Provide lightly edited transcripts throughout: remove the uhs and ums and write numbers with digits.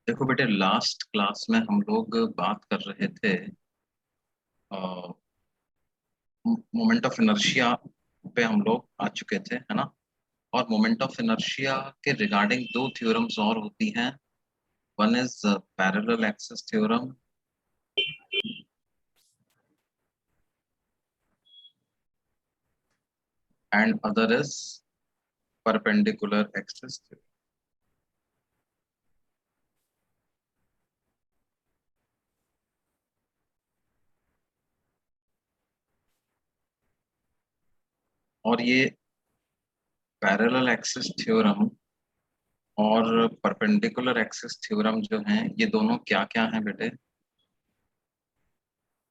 देखो बेटे, last class में हम लोग बात कर रहे थे मोमेंट ऑफ इनर्शिया पे। हम लोग आ चुके थे, है ना। और मोमेंट ऑफ इनर्शिया के रिगार्डिंग दो थ्योरम्स और होती हैं। One is parallel axis theorem and other is perpendicular axis theorem. और ये पैरेलल एक्सिस थ्योरम और परपेंडिकुलर एक्सिस थ्योरम जो हैं, ये दोनों क्या क्या हैं बेटे?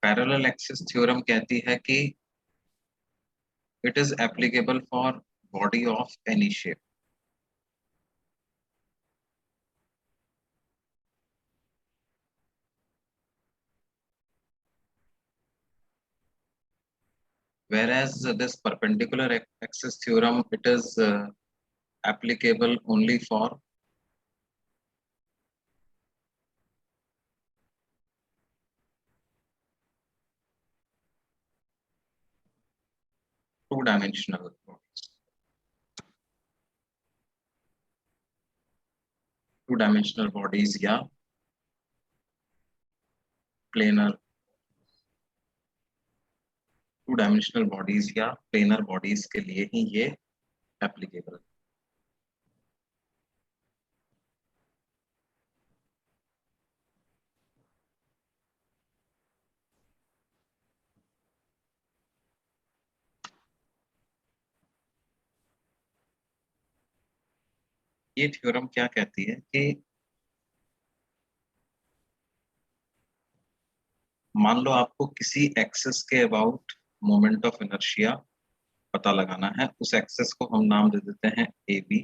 पैरेलल एक्सिस थ्योरम कहती है कि it is applicable for body of any shape. Whereas this perpendicular axis theorem, it is applicable only for two-dimensional bodies. Two-dimensional bodies या planar, two-dimensional bodies या planar bodies के लिए ही ये applicable। ये theorem क्या कहती है कि मान लो आपको किसी एक्सिस के अबाउट मोमेंट ऑफ इनर्शिया पता लगाना है। उस एक्सिस को हम नाम दे देते हैं ए बी।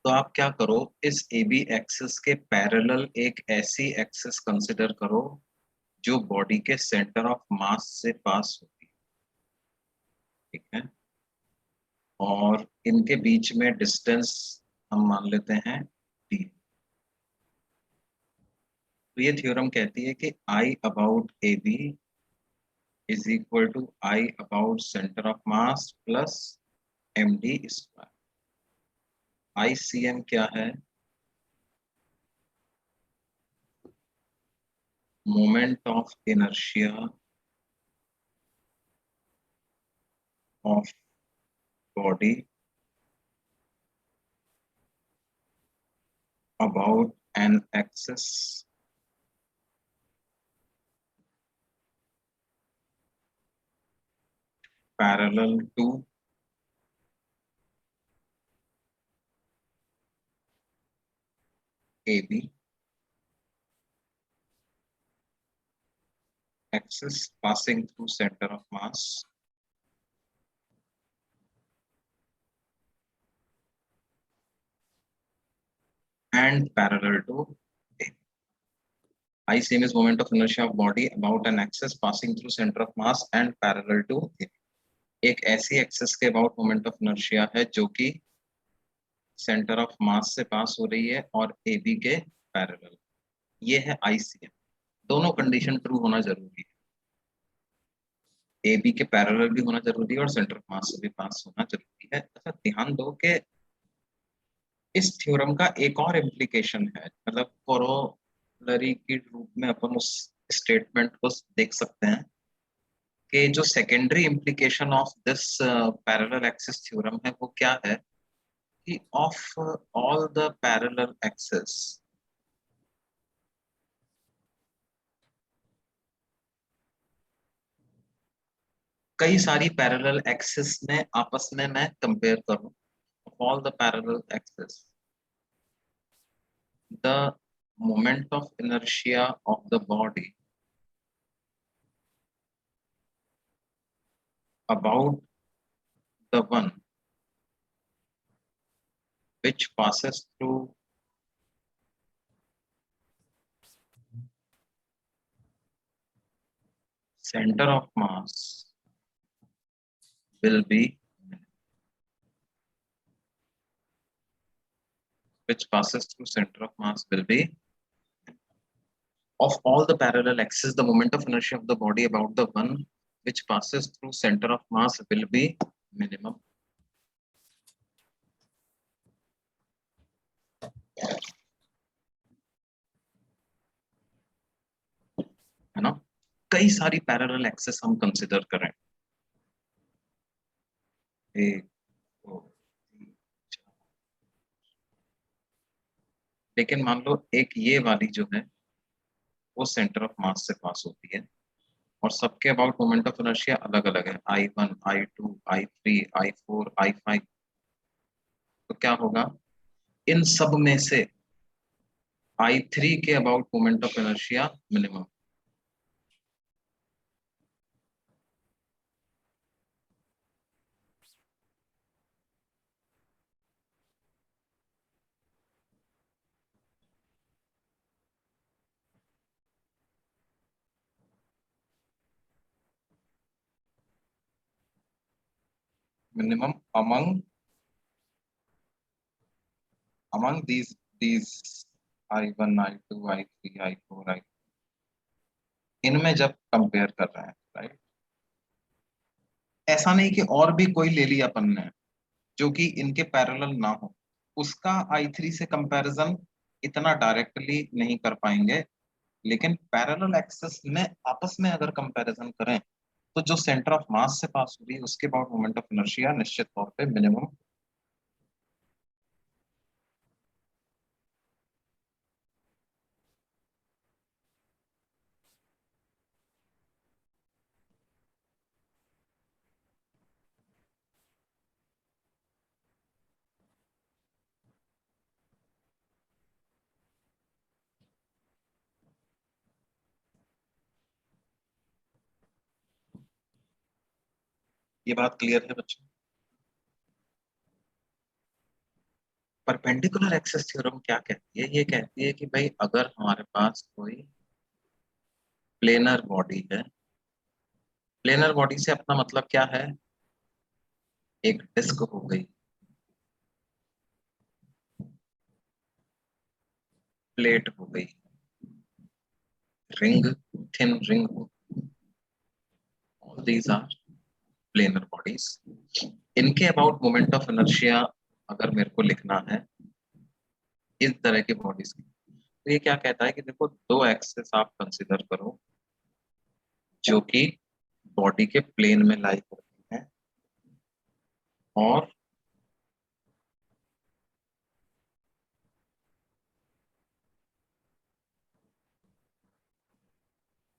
तो आप क्या करो, इस ए बी एक्सिस के पैरेलल एक ऐसी एक्सिस कंसिडर करो जो बॉडी के सेंटर ऑफ मास से पास होती है। ठीक है। और इनके बीच में डिस्टेंस हम मान लेते हैं डी। तो ये थ्योरम कहती है कि I about A B is equal to I about centre of mass plus M D square. I C M क्या है? Moment of inertia of body about an axis parallel to AB, axis passing through center of mass and parallel to AB. I same is moment of inertia of body about an axis passing through center of mass and parallel to AB. एक ऐसी axis के about moment of inertia है जो कि centre of मास से पास हो रही है और ए बी के पैरेलल। ये है आईसीएम। दोनों कंडीशन ट्रू होना जरूरी है। ए बी के पैरेलल भी होना जरूरी है और सेंटर ऑफ मास से भी पास होना जरूरी है। अच्छा, ध्यान दो कि इस थ्योरम का एक और इम्प्लीकेशन है। मतलब कोरोलरी के रूप में अपन उस स्टेटमेंट को देख सकते हैं कि जो secondary implication of this parallel axis theorem है वो क्या है कि of all the parallel axis कई सारी पैरेलल एक्सिस में आपस में मैं कंपेयर करूं। All the parallel axis, the moment of inertia of the body about the one which passes through center of mass will be which passes through center of mass will be of all the parallel axes, the moment of inertia of the body about the one which passes through center of mass will be minimum. है ना? कई सारी parallel access हम consider करें, एक दो तीन चार, लेकिन मान लो एक ये वाली जो है वो सेंटर ऑफ मास से पास होती है और सबके अबाउट मोमेंट ऑफ इनर्शिया अलग अलग है, I1 I2 I3 I4 I5। तो क्या होगा, इन सब में से I3 के about moment of inertia minimum. Minimum among these I1 I2 I3 I4 I, इनमें जब कंपेयर कर रहे हैं, राइट? ऐसा नहीं कि और भी कोई ले लिया अपन ने जो कि इनके पैरेलल ना हो, उसका I3 से कंपैरिजन इतना डायरेक्टली नहीं कर पाएंगे, लेकिन पैरेलल एक्सेस में आपस में अगर कंपैरिजन करें तो जो सेंटर ऑफ मास से पास हो रही है उसके बाद मोमेंट ऑफ इनर्शिया निश्चित तौर पे मिनिमम। ये बात क्लियर है बच्चों? परपेंडिकुलर एक्सेस थ्योरम क्या कहती है? ये कहती है कि भाई अगर हमारे पास कोई प्लेनर बॉडी है, प्लेनर बॉडी से अपना मतलब क्या है, एक डिस्क हो गई, प्लेट हो गई, रिंग, थिन रिंग हो, all these are planar bodies. इनके अबाउट मोमेंट ऑफ इनर्शिया अगर मेरे को लिखना है इस तरह की बॉडीज की, तो ये क्या कहता है कि देखो दो एक्सेस आप कंसिडर करो जो कि बॉडी के प्लेन में लाई करती हैं और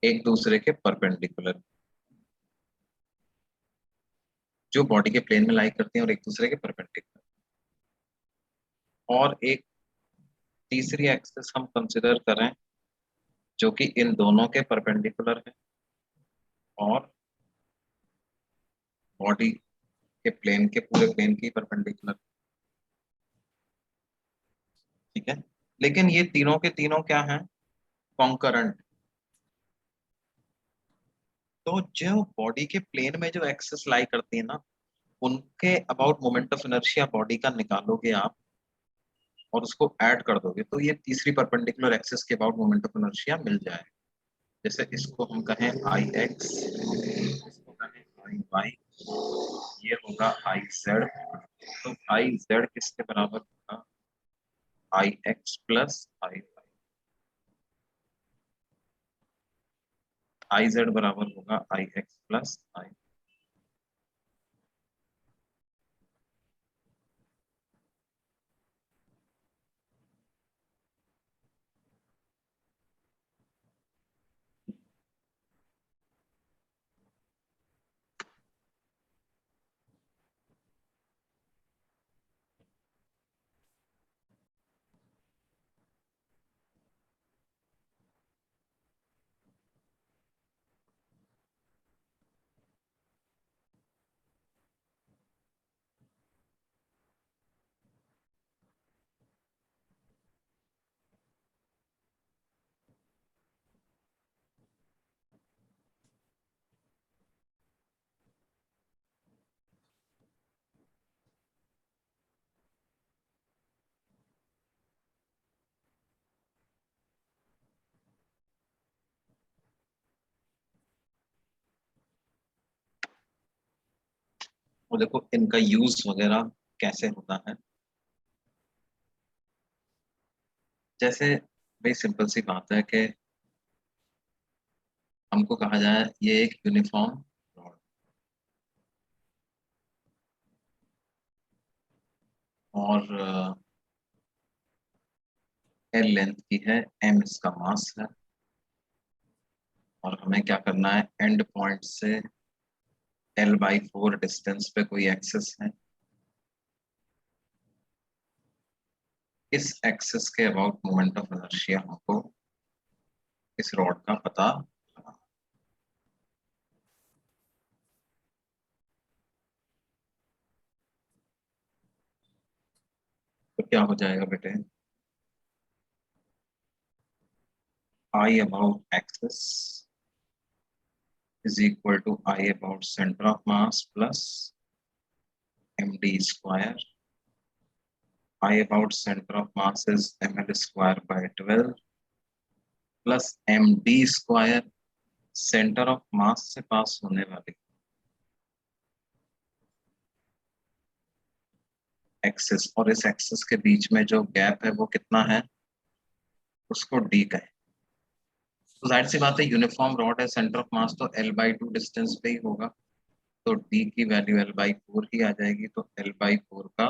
एक दूसरे के परपेंडिकुलर, जो बॉडी के प्लेन में लाई करती हैं और एक दूसरे के परपेंडिकुलर। और एक तीसरी एक्सेस हम कंसिडर करें जो कि इन दोनों के परपेंडिकुलर है और बॉडी के प्लेन के पूरे प्लेन की परपेंडिकुलर। ठीक है, लेकिन ये तीनों के तीनों क्या हैं, कॉन्करेंट। तो जो बॉडी के प्लेन में जो एक्सेस लाई करती है ना, उनके about moment of inertia body का निकालोगे आप और उसको ऐड कर दोगे तो ये तीसरी परपेंडिकुलर एक्सिस के अबाउट मोमेंट ऑफ इनर्शिया मिल जाए। जैसे इसको हम कहें आई एक्स, इसको कहें आई वाई, ये होगा आई जेड। तो आई जेड किसके बराबर होगा, I x plus I y. I z बराबर होगा आई एक्स प्लस आई। और देखो इनका यूज वगैरह कैसे होता है। जैसे भाई सिंपल सी बात है कि हमको कहा जाए ये एक यूनिफॉर्म रॉड और एल लेंथ की है, एम इसका मास है, और हमें क्या करना है, एंड पॉइंट से L/4 डिस्टेंस पे कोई एक्सेस है, इस एक्सेस के अबाउट मोमेंट ऑफ इनर्शिया हमको इस रॉड का पता लगाना। तो क्या हो जाएगा बेटे, I about axis is equal to I about center of mass plus md square. I about center of mass is ml square by 12 plus md square centre of मास से पास होने वाली एक्सिस, और इस एक्सिस के बीच में जो गैप है वो कितना है, उसको डी कहें। तो जाहिर सी बात है यूनिफॉर्म रॉड है, सेंटर ऑफ मास तो L/2 डिस्टेंस पे ही होगा, तो डी की वैल्यू L/4 ही आ जाएगी, तो L/4 का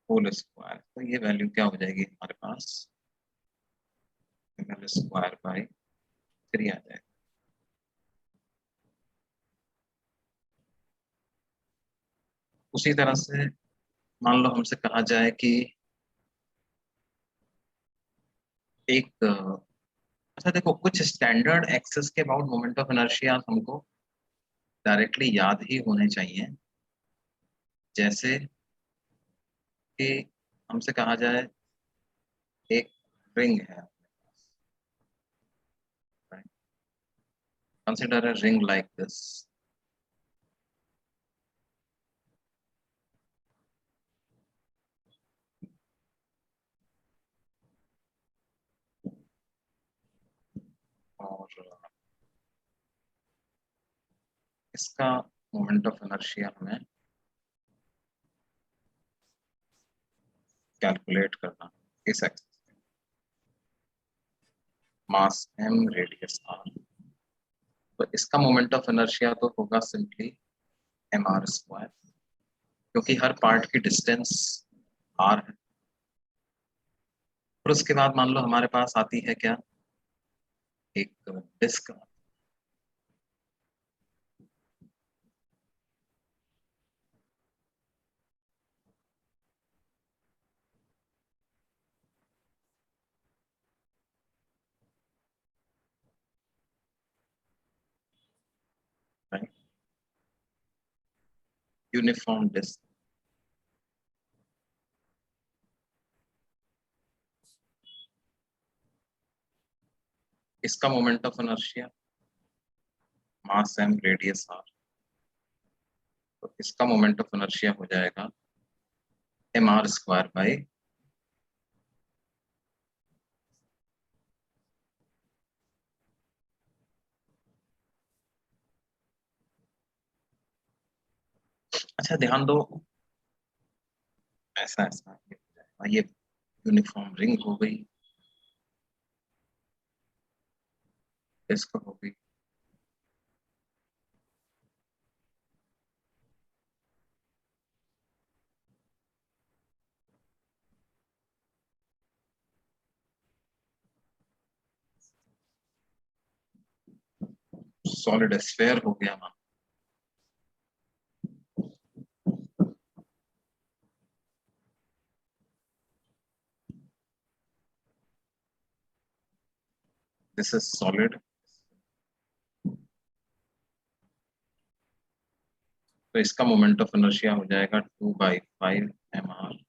होल स्क्वायर, तो ये वैल्यू क्या हो जाएगी हमारे पास, ml स्क्वायर बाई 3 आ जाएगा। उसी तरह से मान लो हमसे कहा जाए कि एक अच्छा देखो, कुछ स्टैंडर्ड एक्सेस के अबाउट मोमेंट ऑफ इनर्शिया हमको डायरेक्टली याद ही होने चाहिए। जैसे कि हमसे कहा जाए एक रिंग है, consider a ring like this, और इसका मोमेंट ऑफ इनर्शिया हमें कैलकुलेट करना, इस एक्सिस मास m रेडियस r, तो इसका मोमेंट ऑफ इनर्शिया तो होगा सिंपली mr², क्योंकि हर पार्ट की डिस्टेंस r है। और उसके बाद मान लो हमारे पास आती है क्या, एक डिस्क, यूनिफॉर्म डिस्क, इसका moment of inertia mass m radius r, तो इसका मोमेंट ऑफ इनर्शिया हो जाएगा mr² बाई, अच्छा ध्यान दो, ऐसा ऐसा ये हो जाएगा, ये यूनिफॉर्म रिंग हो गई, डिस्क हो गई, सॉलिड स्फेयर हो गया मान, दिस इज सॉलिड, तो इसका मोमेंट ऑफ इनर्शिया हो जाएगा 2/5 mr।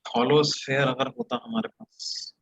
हॉलो स्फेयर अगर होता हमारे पास,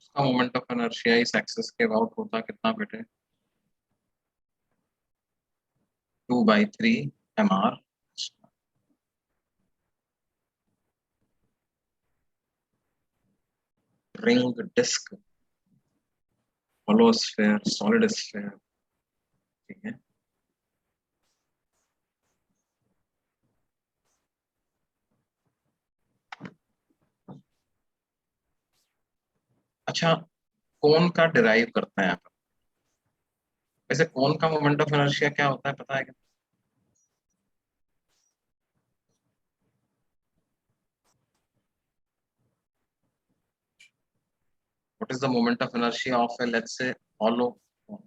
उसका मोमेंट ऑफ इनर्शिया इस एक्सिस के अबाउट होता कितना बेटे? 2/3 mr। Ring, disc, hollow sphere, solid sphere, ठीक है। अच्छा, कौन का डिराइव करते हैं यहाँ पर? वैसे कौन का मोमेंट ऑफ इनर्शिया क्या होता है पता है क्या? What is the moment of inertia of a, let's say, hollow cone?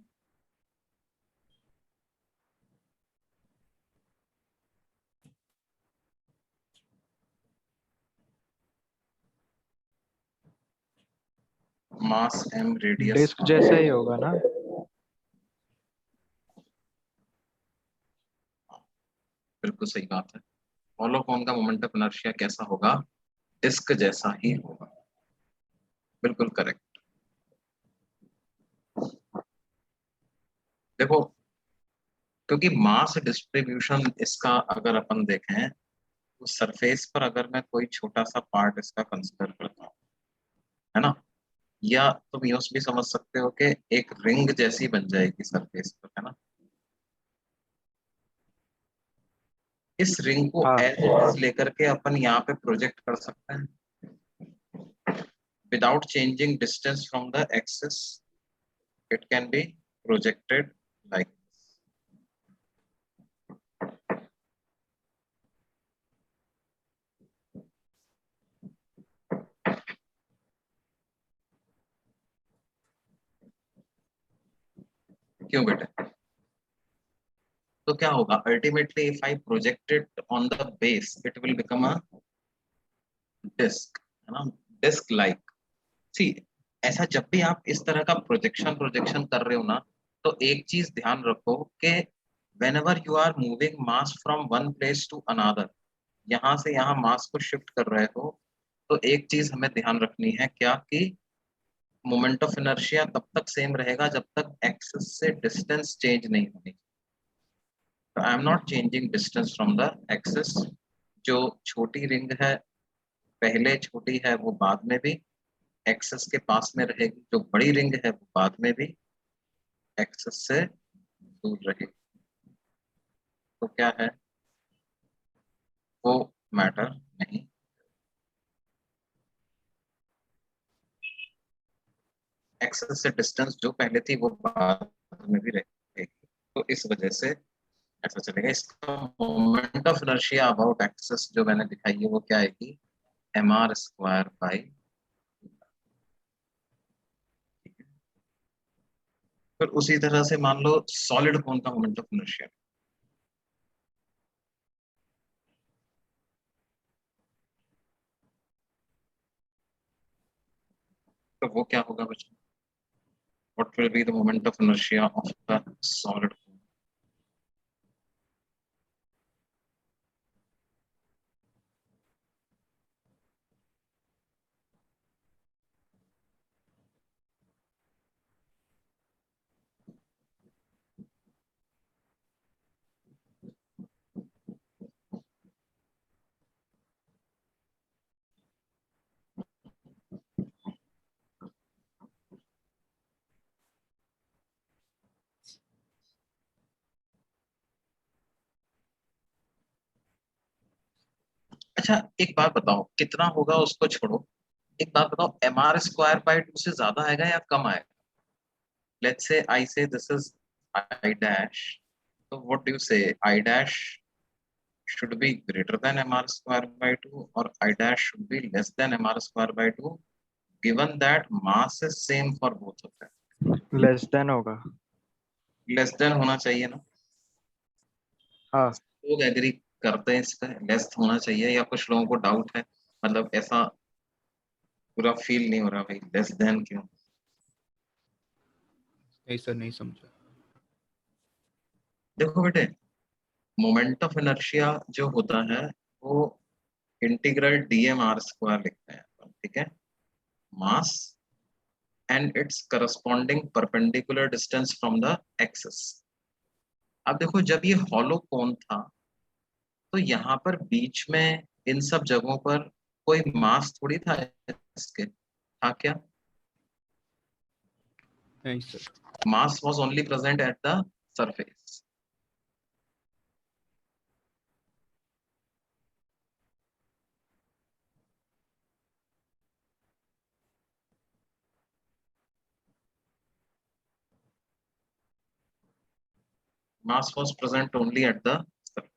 Mass m, radius disc जैसा ही होगा ना? बिल्कुल सही बात है। हॉलो कॉन का मोमेंट ऑफ इनर्शिया कैसा होगा? डिस्क जैसा ही होगा। बिल्कुल करेक्ट। देखो, क्योंकि मास डिस्ट्रीब्यूशन इसका अगर अपन देखें तो सरफेस पर अगर मैं कोई छोटा सा पार्ट इसका कंसिडर करता हूँ, है ना, या तुम यूं भी समझ सकते हो कि एक रिंग जैसी बन जाएगी सरफेस पर, है ना। इस रिंग को हाँ। एज इट इज लेकर के अपन यहाँ पे प्रोजेक्ट कर सकते हैं without changing distance from the axis. It can be projected like this. क्यों बेटे? तो क्या होगा ultimately? If I project it on the base it will become a disc, है ना, डिस्क लाइक। सी, ऐसा जब भी आप इस तरह का प्रोजेक्शन प्रोजेक्शन कर रहे हो ना, तो एक चीज ध्यान रखो कि whenever you are moving mass from one place to another, यहाँ से यहाँ मास को शिफ्ट कर रहे हो, तो एक चीज हमें ध्यान रखनी है क्या, कि मोमेंट ऑफ इनर्शिया तब तक सेम रहेगा जब तक एक्सिस से डिस्टेंस चेंज नहीं होगी। तो I am not changing distance from the axis. जो छोटी रिंग है पहले छोटी है वो बाद में भी एक्सिस के पास में रहेगी, जो बड़ी रिंग है वो बाद में भी एक्सिस से दूर रहेगी। तो क्या है, वो मैटर नहीं। एक्सिस से डिस्टेंस जो पहले थी वो बाद में भी रहेगी, तो इस वजह से ऐसा चलेगा। इसका moment of inertia about axis जो मैंने दिखाई है वो क्या आएगी? mr² फिर उसी तरह से मान लो सॉलिड कौन का मोमेंट ऑफ इनर्शिया, तो वो क्या होगा बच्चों? What will be the moment of inertia of the solid? अच्छा एक बात बताओ, कितना होगा उसको छोड़ो, एक बात बताओ, mr²/2 से ज्यादा आएगा या कम आएगा? लेट्स से आई से this is I dash, so what do you say? I dash should be greater than mr²/2 or I dash should be less than mr²/2, given that mass is same for both of them? Less than होगा। Less than होना चाहिए ना? हाँ। लोग agree करते हैं इस पे, लेस होना चाहिए, या कुछ लोगों को डाउट है? मतलब ऐसा पूरा फील नहीं हो रहा भाई लेस देन क्यों? नहीं सर, नहीं समझा। देखो बेटे, मोमेंट ऑफ इनर्शिया जो होता है वो इंटीग्रल dm r² लिखते हैं, ठीक है। मास and its corresponding perpendicular distance from the axis। अब देखो जब ये हॉलो कोन था तो यहाँ पर बीच में इन सब जगहों पर कोई मास थोड़ी था इसके, था क्या? नहीं sir. Mass was only present at the surface। Mass was present only at the surface।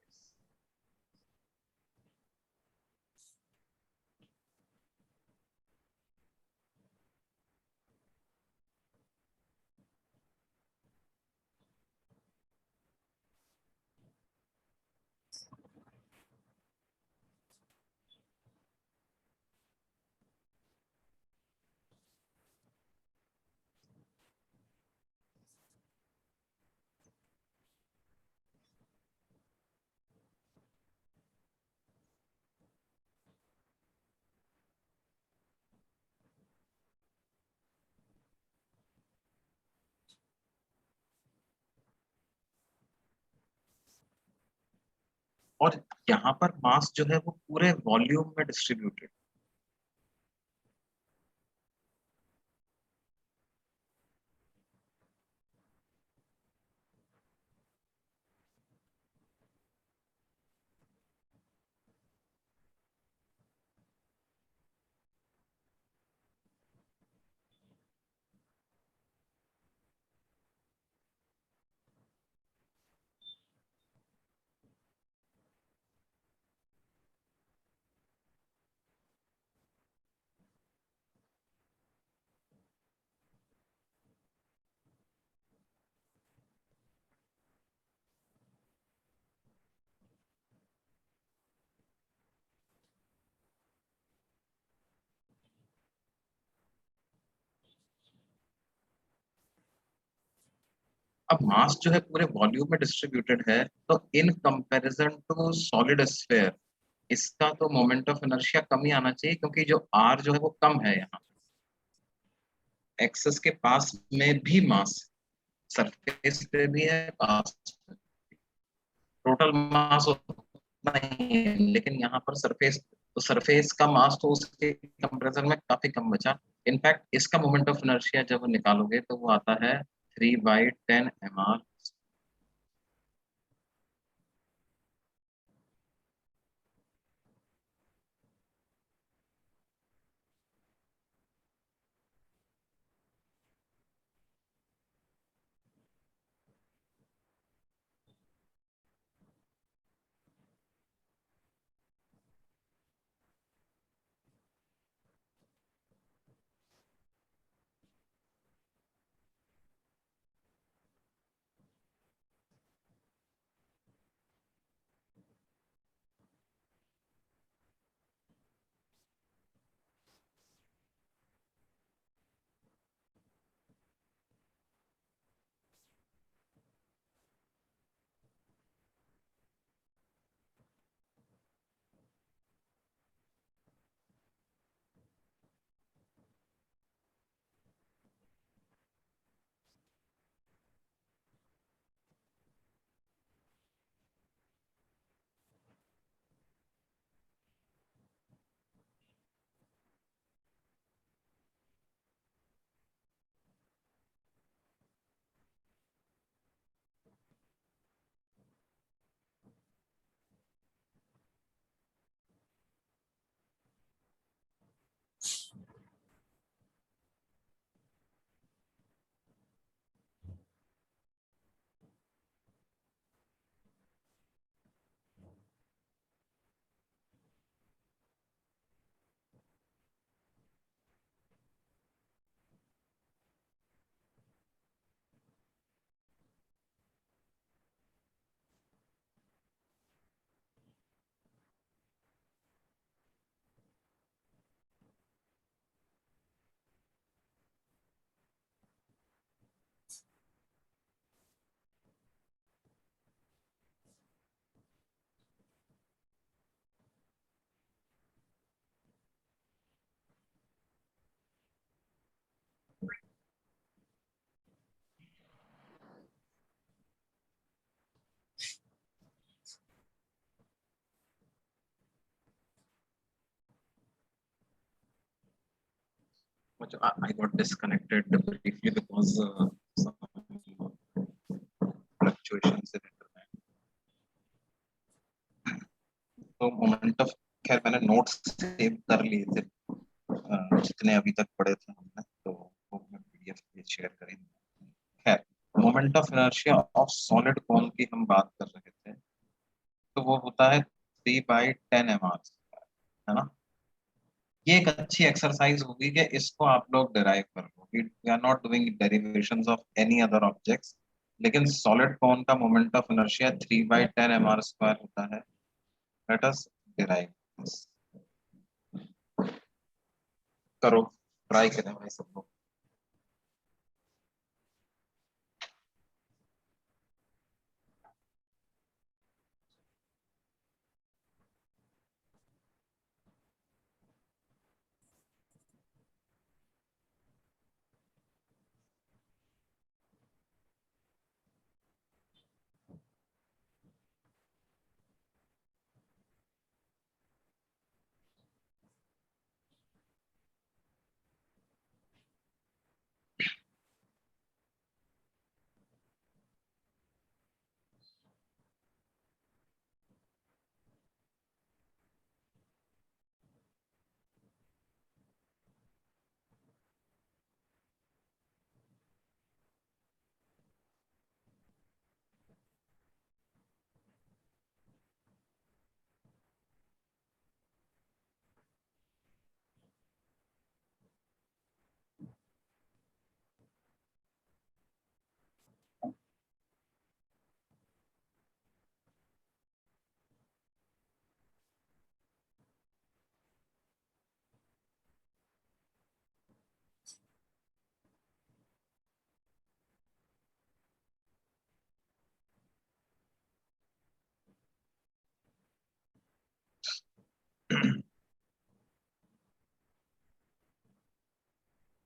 और यहाँ पर मास जो है वो पूरे वॉल्यूम में डिस्ट्रीब्यूटेड। अब मास जो है पूरे वॉल्यूम में डिस्ट्रीब्यूटेड है, तो in comparison to solid sphere इसका तो मोमेंट ऑफ इनर्शिया कम ही आना चाहिए, क्योंकि जो आर जो है वो कम है यहाँ एक्सेस के पास में भी मास, सरफेस पे भी है, पास टोटल मास उतना ही है, लेकिन यहाँ पर सरफेस, तो सरफेस का मास तो उसके कंपैरिजन में काफी कम बचा। इनफैक्ट इसका मोमेंट ऑफ इनर्शिया जब निकालोगे तो वो आता है 3/10 mr। I got disconnected briefly because some fluctuations in internet. तो मोमेंट ऑफ, खैर मैंने नोट्स सेव कर लिए थे जितने अभी तक पढ़े थे हमने, तो वो मैं पीडीएफ पे शेयर करेंगे। खैर, moment of inertia of solid कोन की हम बात कर रहे थे, तो वो होता है 3/10 mr, है ना। ये एक अच्छी एक्सरसाइज होगी कि इसको आप लोग डिराइव कर लो। We are not doing derivations of any other objects, लेकिन सॉलिड कौन का मोमेंट ऑफ इनर्शिया 3/10 mr² होता है। Let us derive this. करो, ट्राई करें भाई सब लोग।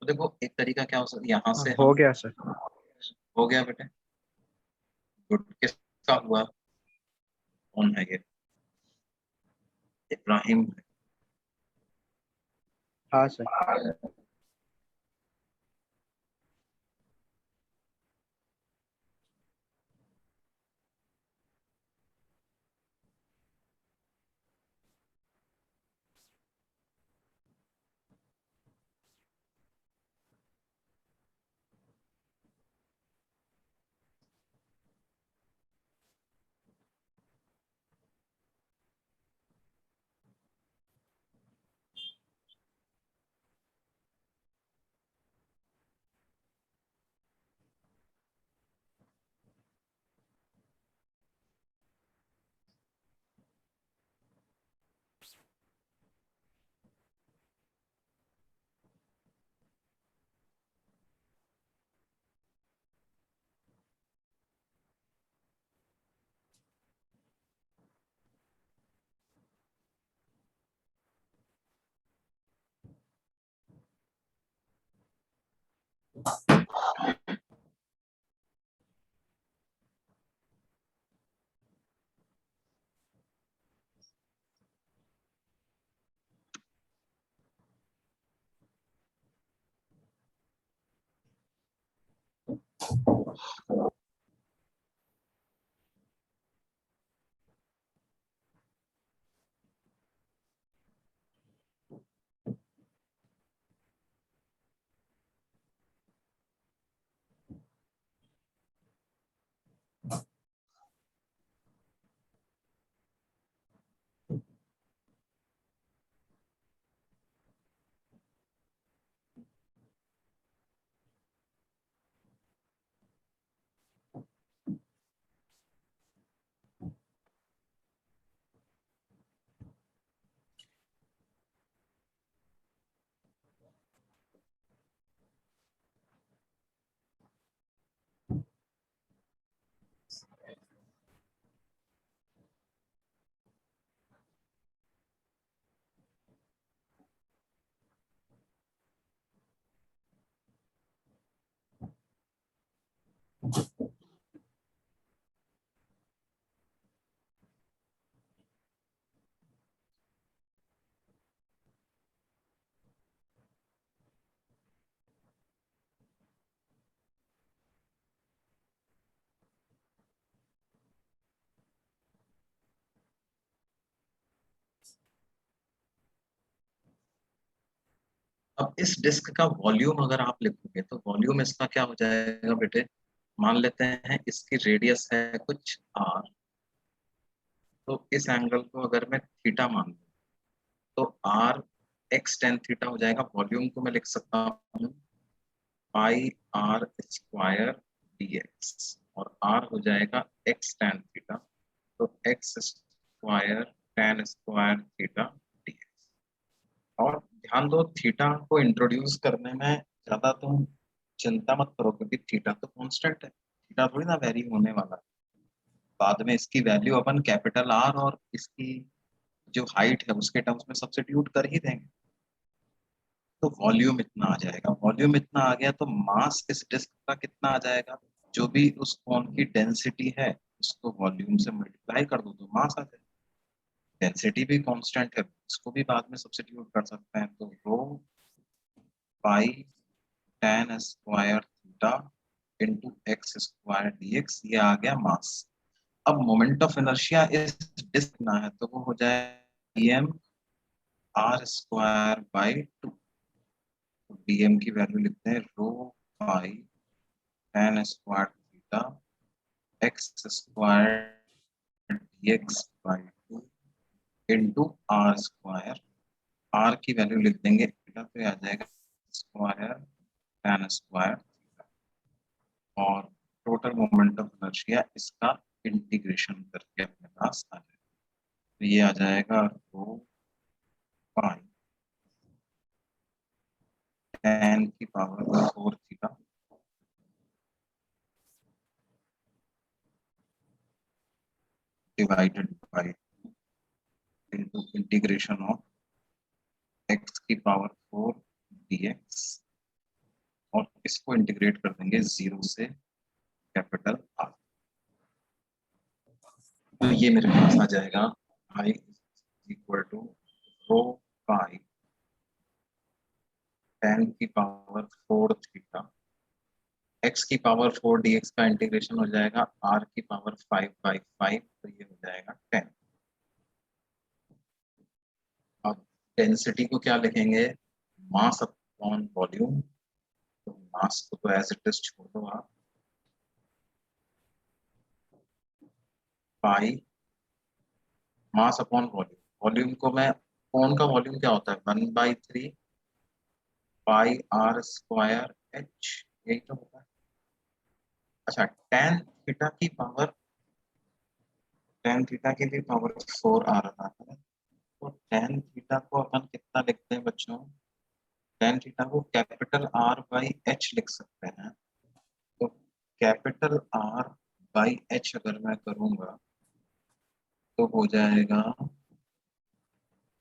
तो देखो, एक तरीका क्या हो सकता है, यहाँ से हो हम, गया सर। हो गया बेटे, गुड। किसका हुआ? कौन है ये? इब्राहिम। हाँ सर। अब इस डिस्क का वॉल्यूम अगर आप लिखोगे तो वॉल्यूम इसका क्या हो जाएगा बेटे, मान लेते हैं इसकी रेडियस है कुछ r, तो इस एंगल को अगर मैं थीटा मान लूं तो r x tan थीटा हो जाएगा। वॉल्यूम को मैं लिख सकता हूँ पाई r स्क्वायर dx और r हो जाएगा x tan थीटा, तो x square tan square theta dx। और ध्यान दो थीटा को इंट्रोड्यूस करने में ज्यादा तुम चिंता मत करो क्योंकि थीटा तो कांस्टेंट है, थीटा थोड़ी ना वेरी होने वाला है। बाद में इसकी वैल्यू अपन कैपिटल आर और इसकी जो हाइट है उसके टर्म्स में सब्स्टिट्यूट कर ही देंगे। तो वॉल्यूम इतना आ जाएगा, वॉल्यूम इतना आ गया तो मास इस डिस्क का कितना आ जाएगा, जो भी उस कोन की डेंसिटी है उसको वॉल्यूम से मल्टीप्लाई कर दो तो मास आ जाएगा। डेंसिटी भी कांस्टेंट है, इसको भी बाद में सब्स्टिट्यूट कर सकते हैं, तो रो pi tan square theta into x square dx, ये आ गया मास। अब मोमेंट ऑफ इनर्शिया इस डिस्क ना है तो वो हो जाए dm r स्क्वायर बाई 2। तो dm की वैल्यू लिखते हैं rho pi tan square theta x square dx by 2 into r square, r की वैल्यू लिख देंगे थीटा पे आ जाएगा स्क्वायर tan स्क्वायर और टोटल मोमेंट ऑफ इनर्शिया इसका इंटीग्रेशन करके अपने पास आ जाएगा। तो ये आ जाएगा रो पाई tan की power 4 theta divided by into integration of x की पावर 4 dx और इसको इंटीग्रेट कर देंगे 0 से कैपिटल आर। तो ये मेरे पास आ जाएगा I equal to rho pi tan की पावर 4 थीटा x की पावर 4 dx का इंटीग्रेशन हो जाएगा r की पावर 5/5, तो ये हो जाएगा 10। अब डेंसिटी को क्या लिखेंगे, मास अपॉन वॉल्यूम, तो मास को तो एज इट इज छोड़ दो आप, पाई मास अपॉन वॉल्यूम, वॉल्यूम को मैं, कौन का वॉल्यूम क्या होता है 1/3 पाई r स्क्वायर h, यही तो होता है। अच्छा tan थीटा की पावर, tan थीटा की भी पावर 4 आ रहा है, तो tan थीटा को अपन कितना लिखते हैं बच्चों, tan थीटा को कैपिटल R बाई एच लिख सकते हैं। तो कैपिटल R बाई एच अगर मैं करूंगा तो हो जाएगा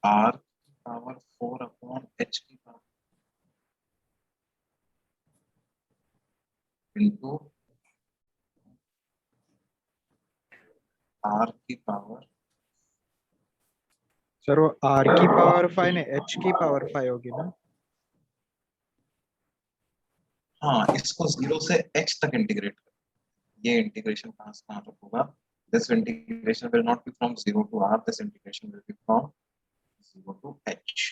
R की पावर 4 अपॉन एच की पावर इंटू R की पावर, सर वो आर की पावर 5 ने एच की पावर 5 होगी ना। हाँ इसको 0 से h तक इंटीग्रेट कर, ये इंटीग्रेशन कहाँ से कहाँ तक होगा, this integration will not be from 0 to r, this integration will be from 0 to h।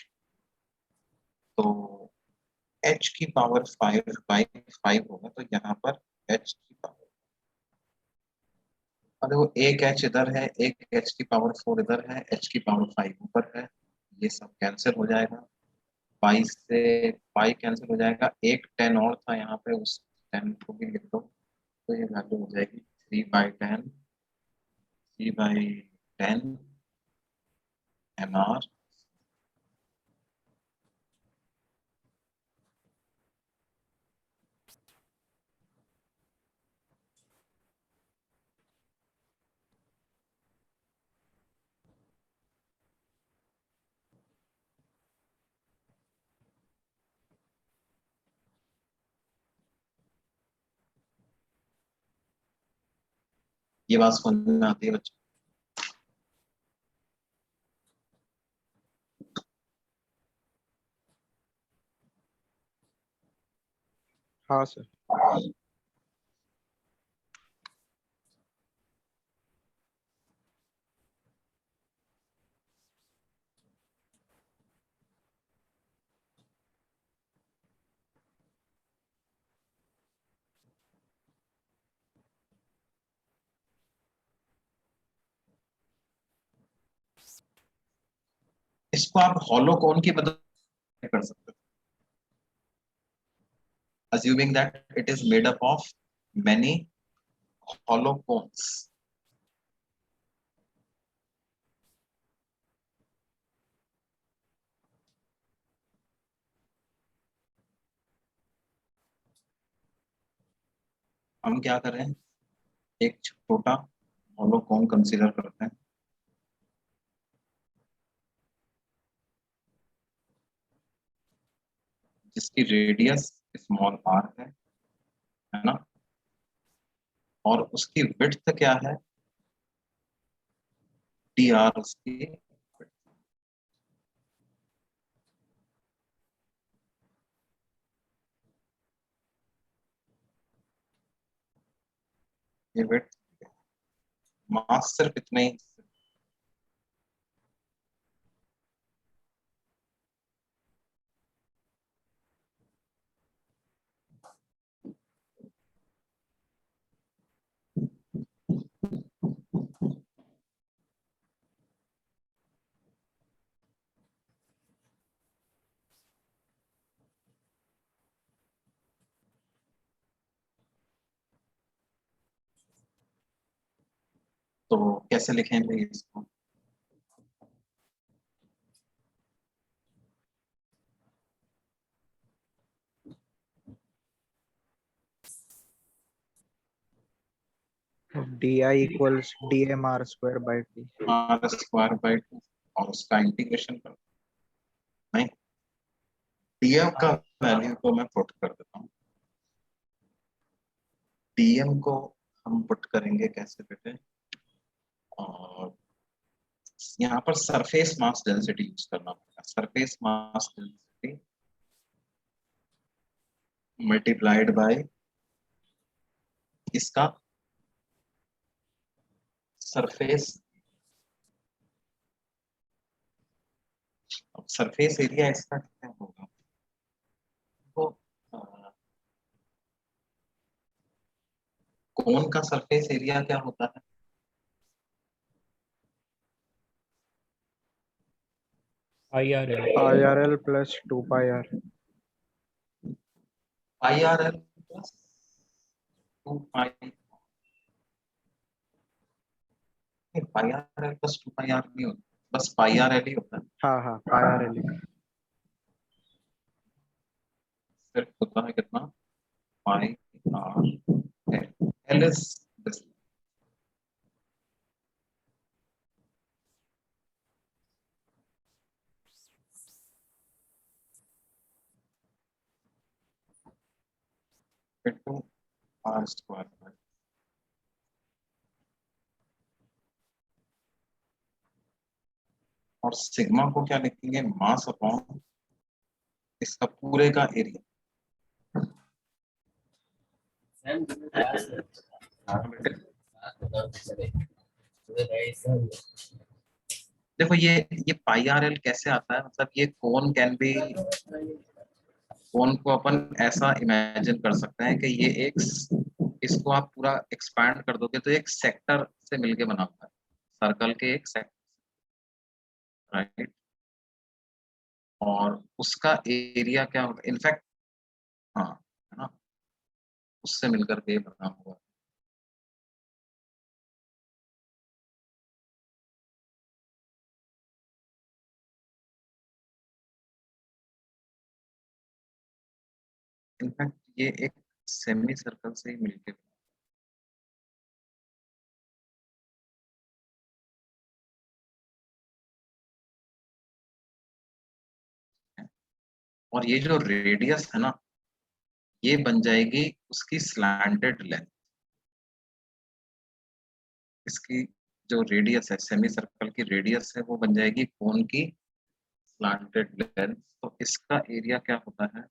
तो h की पावर 5/5 होगा, तो यहाँ पर h की पावर, अरे वो एक h इधर है, एक h की पावर 4 इधर है, h की पावर 5 ऊपर है, ये सब कैंसिल हो जाएगा, पाई से पाई कैंसिल हो जाएगा, एक 10 और था यहाँ पे, उस 10 को भी लिख दो, तो ये वैल्यू हो जाएगी 3/10, 3/10 mr। ये बात समझ में आती है बच्चों। हाँ सर। इसको आप हॉलो कोन की मदद से कर सकते हो, assuming that it is made up of many hollow cones. हम क्या कर रहे हैं, एक छोटा हॉलो कोन कंसीडर करते हैं जिसकी रेडियस स्मॉल r है ना, और उसकी विड्थ क्या है, dr उसकी width। ये विड्थ, मास सिर्फ इतना ही, तो कैसे लिखेंगे इसको, DI equals DMR square by T. r square by 2, और उसका इंटीग्रेशन कर, नहीं, dm का वैल्यू को मैं पुट कर देता हूँ, dm को हम पुट करेंगे कैसे बेटे, और यहाँ पर सरफेस मास डेंसिटी यूज करना पड़ेगा, surface mass density multiplied by इसका सरफेस, अब सरफेस एरिया इसका कितना होगा, तो कोन का सरफेस एरिया क्या होता है, IRL IRL plus 2 pi R. Pi are l plus 2 pi, pi are l plus 2 pi r नहीं होता, बस पाई आर एल ही होता है, हाँ pi RL. सिर्फ होता है कितना, pi are L, L is this, two R square, और सिग्मा को क्या लिखेंगे, मास अपॉन इसका पूरे का एरिया, देखो ये पाई आर एल कैसे आता है, मतलब ये कोन कैन बी, कोन को अपन ऐसा इमेजिन कर सकते हैं कि ये एक, इसको आप पूरा एक्सपैंड कर दोगे तो एक सेक्टर से मिलके बना हुआ है, सर्कल के एक सेक्टर, राइट, और उसका एरिया क्या होगा, इनफैक्ट हाँ, है ना, उससे मिलकर के बना हुआ है। इनफैक्ट ये एक सेमी सर्कल से ही मिलके बना है। और ये जो रेडियस है ना, ये बन जाएगी उसकी स्लैंटेड लेंथ, इसकी जो रेडियस है, सेमी सर्कल की रेडियस है, वो बन जाएगी कोन की स्लैंटेड लेंथ, तो इसका एरिया क्या होता है,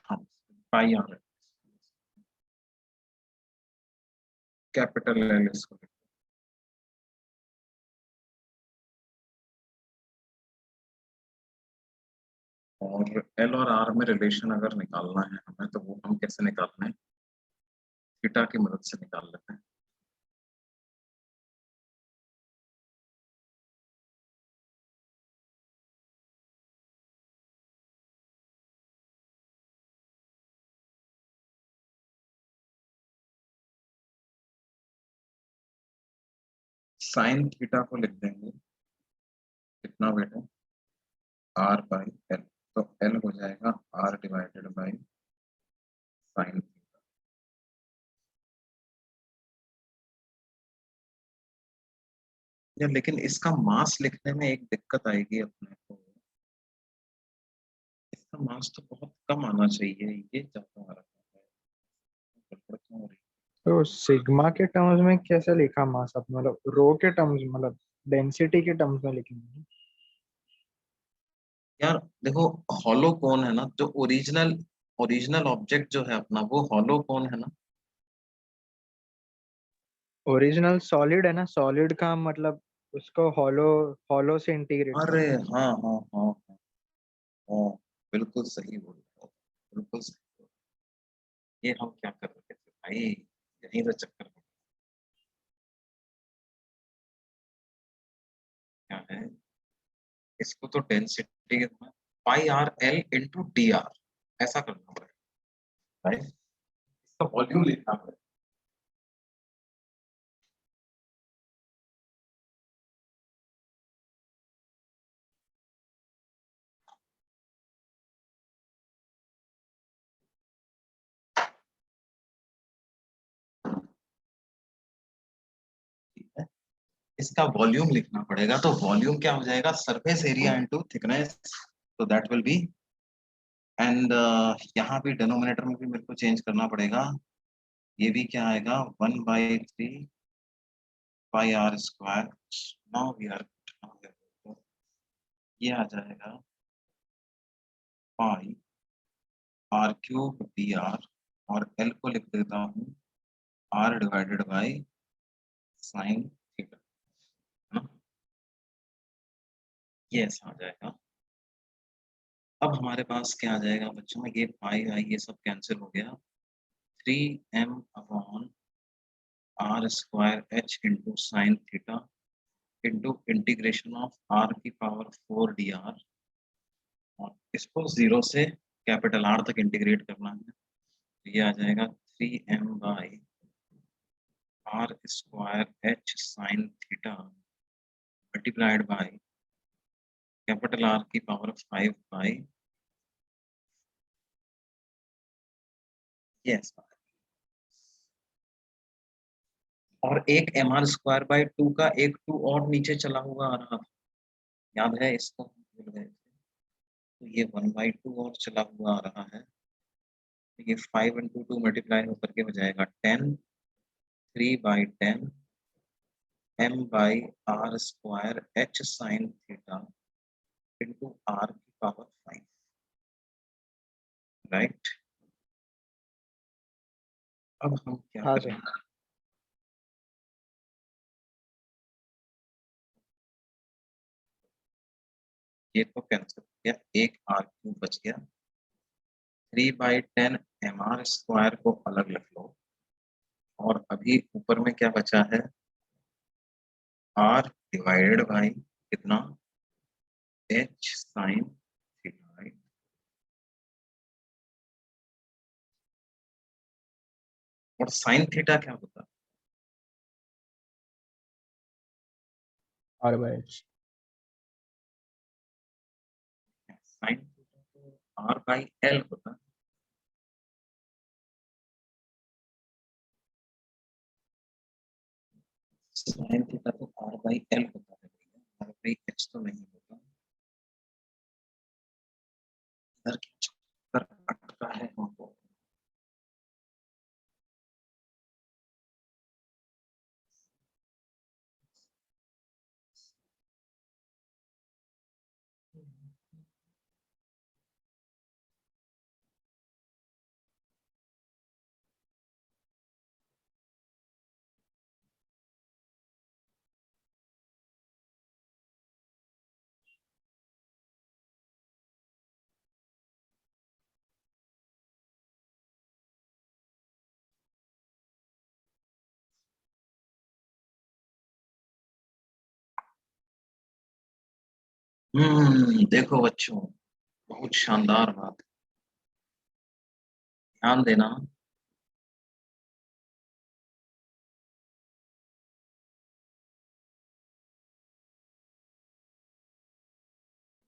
हाँ, पाई आर कैपिटल एल इसको लिखते हैं। और एल और आर में रिलेशन अगर निकालना है हमें, तो वो हम कैसे निकाल रहे हैं? थीटा की मदद से निकाल लेते हैं। साइन थीटा को लिख देंगे कितना बेटा? R by l. तो एल हो जाएगा आर डिवाइडेड बाई साइन। या लेकिन इसका मास लिखने में एक दिक्कत आएगी अपने को। इसका मास तो बहुत कम आना चाहिए, ये ज्यादा आ रहा है। गड़बड़ क्यों हो रही तो सिग्मा के टर्म्स में कैसे लिखा मास अपने, मतलब रो के टर्म्स, मतलब डेंसिटी के टर्म्स में लिखेंगे? है? यार देखो, हॉलो कौन है ना, जो ओरिजिनल ओरिजिनल ऑब्जेक्ट जो है अपना, वो हॉलो कौन है ना। ओरिजिनल सॉलिड है ना, सॉलिड का मतलब उसको हॉलो, हॉलो से इंटीग्रेट अरे करते हैं। हाँ हाँ हाँ हाँ हाँ, बिल्कुल सही बोल रहे हो, बिल्कुल सही। ये हम क्या कर रहे थे भाई, यही तो चक्कर में क्या है। इसको तो density pi are L into D R ऐसा करना पड़ेगा भाई। इसका वॉल्यूम लिखना पड़ेगा। ठीक है, इसका वॉल्यूम लिखना पड़ेगा। तो वॉल्यूम क्या हो जाएगा? Surface area into thickness. तो दैट विल बी, एंड यहाँ भी डिनोमिनेटर में भी मेरे को चेंज करना पड़ेगा। ये भी क्या आएगा? 1/3 pi R square. Now we are, ये आ जाएगा pi R cube D are, और एल को लिख देता हूँ R divided by sine theta, है ना? ये ऐसा आ जाएगा। अब हमारे पास क्या आ जाएगा बच्चों? ये पाई आई ये सब कैंसिल हो गया। 3m upon r square h into sine theta into integration of r की पावर 4 डी आर, और इसको 0 से कैपिटल आर तक इंटीग्रेट करना है। तो ये आ जाएगा 3m by r square h sine theta multiplied by capital r की पावर 5 बाई, यस, और एक एम आर स्क्वायर बाई 2 का एक 2 और नीचे चला हुआ आ रहा था, याद है इसको? भूल गए थे। तो ये 1/2 और चला हुआ आ रहा है। तो ये 5 इंटू 2 मल्टीप्लाई होकर के हो जाएगा 10, 3/10 m by r square h sine theta into r की पावर 5, राइट? अब हम क्या हाँ करें? सर। ये तो कैंसिल हो गया, एक आर क्यूब बच गया। 3/10 एम आर स्क्वायर को अलग रख लो, और अभी ऊपर में क्या बचा है? आर डिवाइडेड बाई कितना? H sine theta, right? और साइन थीटा क्या होता आर बाई एच। है? साइन थीटा तो आर बाई एल होता है। साइन थीटा तो आर बाई एल होता है, आर बाई एच तो नहीं होता। इधर क्या चक्कर अटका है हमको? देखो बच्चों, बहुत शानदार बात, ध्यान देना।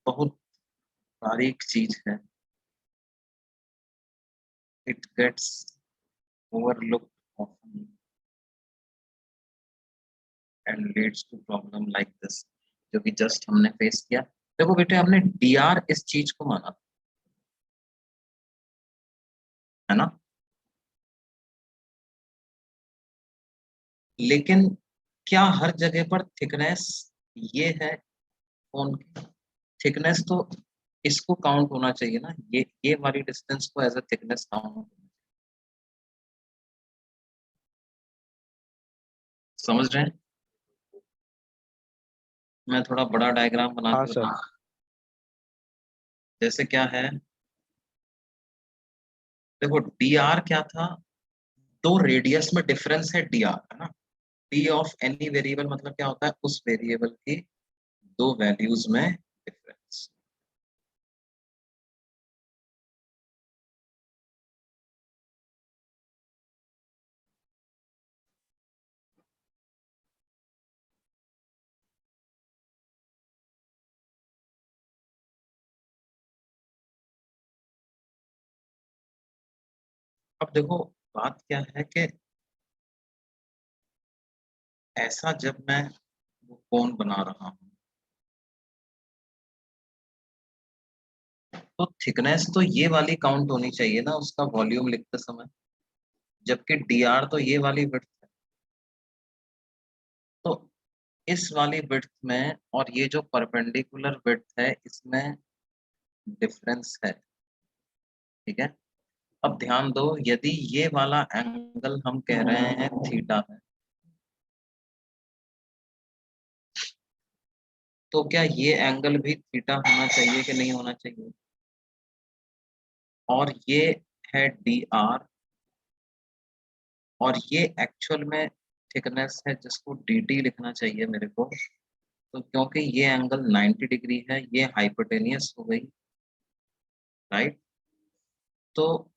बहुत बारीक चीज है, it gets overlooked often and leads to problem like this, जो कि जस्ट हमने फेस किया। देखो बेटे, हमने डीआर इस चीज को माना, है ना, लेकिन क्या हर जगह पर थिकनेस ये है फोन की? थिकनेस तो इसको काउंट होना चाहिए ना, ये वाली डिस्टेंस को एज अ थिकनेस काउंट, समझ रहे हैं? मैं थोड़ा बड़ा डायग्राम बना हाँ के सर। बताऊं, जैसे क्या है, देखो डी आर क्या था, दो रेडियस में डिफरेंस है डी आर, है ना। डी ऑफ एनी वेरिएबल मतलब क्या होता है, उस वेरिएबल की दो वैल्यूज में डिफरेंस। अब देखो बात क्या है कि ऐसा जब मैं वो कोण बना रहा हूँ, तो थिकनेस तो ये वाली काउंट होनी चाहिए ना उसका वॉल्यूम लिखते समय, जबकि डी आर तो ये वाली विड्थ है। तो इस वाली विड्थ में और ये जो परपेंडिकुलर विड्थ है इसमें डिफरेंस है, ठीक है। अब ध्यान दो, यदि ये वाला एंगल हम कह रहे हैं थीटा है, तो क्या ये एंगल भी थीटा होना चाहिए कि नहीं होना चाहिए? और ये है डी आर, और ये एक्चुअल में थिकनेस है जिसको डी टी लिखना चाहिए मेरे को। तो क्योंकि ये एंगल 90 डिग्री है, ये हाइपोटेनियस हो गई, राइट। तो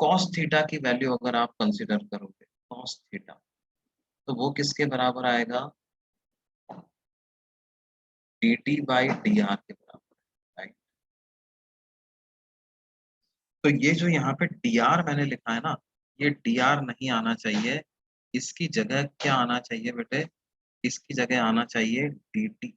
कॉस थीटा की वैल्यू अगर आप कंसिडर करोगे, कॉस थीटा, तो वो किसके बराबर आएगा? D T by D R के बराबर, राइट। तो ये जो यहाँ पे डी आर मैंने लिखा है ना, ये डी आर नहीं आना चाहिए, इसकी जगह क्या आना चाहिए बेटे? इसकी जगह आना चाहिए डी टी।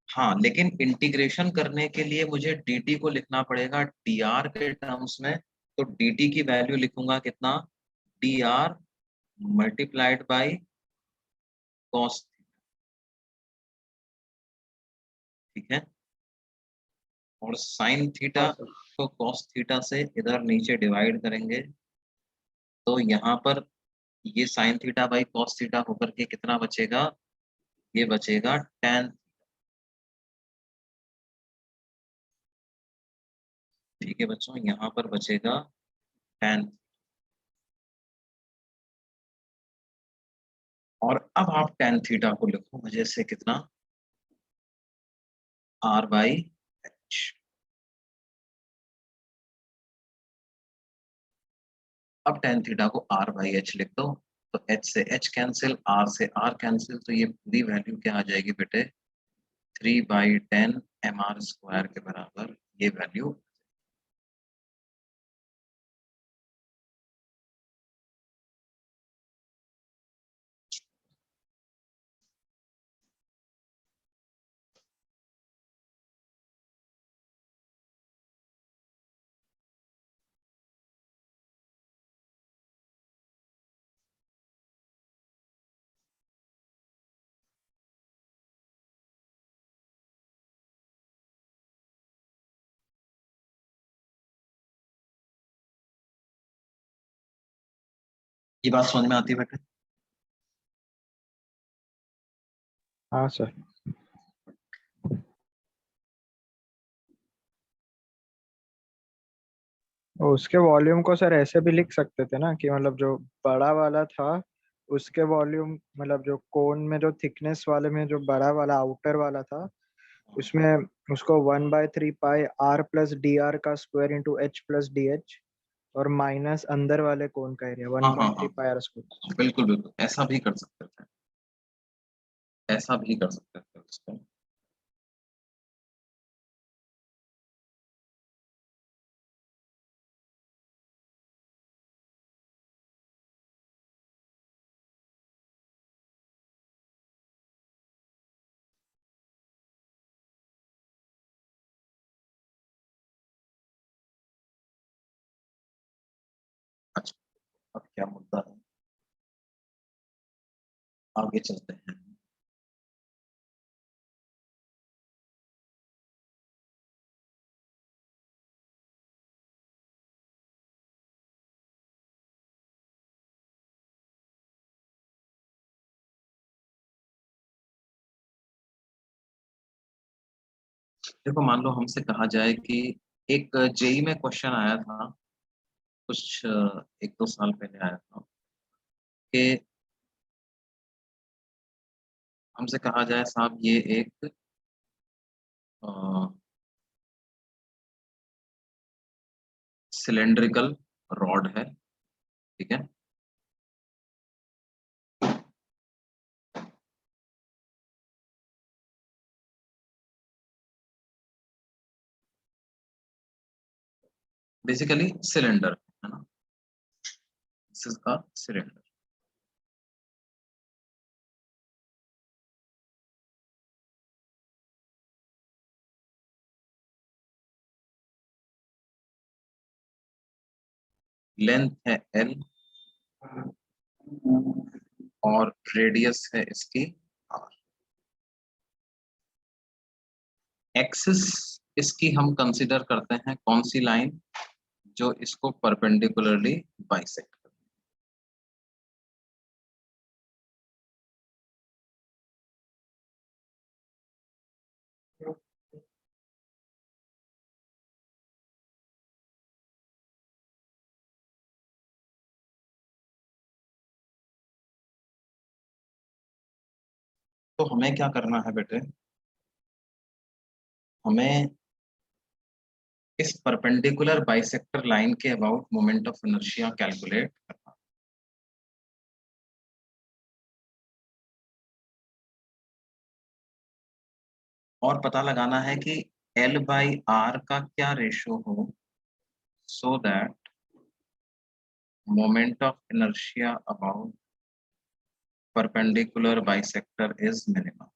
हाँ, लेकिन इंटीग्रेशन करने के लिए मुझे dt को लिखना पड़ेगा dr के टर्म्स में। तो dt की वैल्यू लिखूंगा कितना? dr मल्टीप्लाइड बाई कॉस, ठीक है। और साइन थीटा हाँ सर। को कॉस थीटा से इधर नीचे डिवाइड करेंगे, तो यहाँ पर ये sine theta by cos theta होकर के कितना बचेगा? ये बचेगा tan, ठीक है बच्चों, यहाँ पर बचेगा tan। और अब आप tan थीटा को लिखो मजे से, कितना? r by h। अब tan थीटा को r बाई h लिख दो, तो h से h कैंसिल, r से r कैंसिल, तो ये पूरी वैल्यू क्या आ जाएगी बेटे? 3/10 mr स्क्वायर के बराबर ये वैल्यू। ये बात समझ में आती है बेटे? हाँ सर। और उसके वॉल्यूम को सर ऐसे भी लिख सकते थे ना कि मतलब जो बड़ा वाला था उसके वॉल्यूम मतलब जो कोन में जो थिकनेस वाले में जो बड़ा वाला आउटर वाला था उसमें उसको 1/3 पाई r+dr का स्क्वायर इंटू h+dh और माइनस अंदर वाले कोन का एरिया वन हाँ हाँ बाई थ्री हाँ, पाई आर स्क्वायर। बिल्कुल बिल्कुल, ऐसा भी कर सकते थे, ऐसा भी कर सकते थे उसको। अच्छा, अब क्या मुद्दा है, आगे चलते हैं। देखो मान लो हमसे कहा जाए कि एक जेई में क्वेश्चन आया था कुछ 1-2 साल पहले आया था कि हमसे कहा जाए साहब ये एक सिलेंड्रिकल रॉड है, ठीक है। बेसिकली सिलेंडर है ना, this is a cylinder. Length है एल और रेडियस है इसकी आर। एक्सिस इसकी हम कंसिडर करते हैं कौन सी लाइन, जो इसको परपेंडिकुलरली बाइसेक्ट करे। तो हमें क्या करना है बेटे, हमें इस परपेंडिकुलर बाइसेक्टर लाइन के about moment of inertia calculate करना। और पता लगाना है कि L/R का क्या रेशो हो so that moment of inertia about perpendicular bisector is minimum.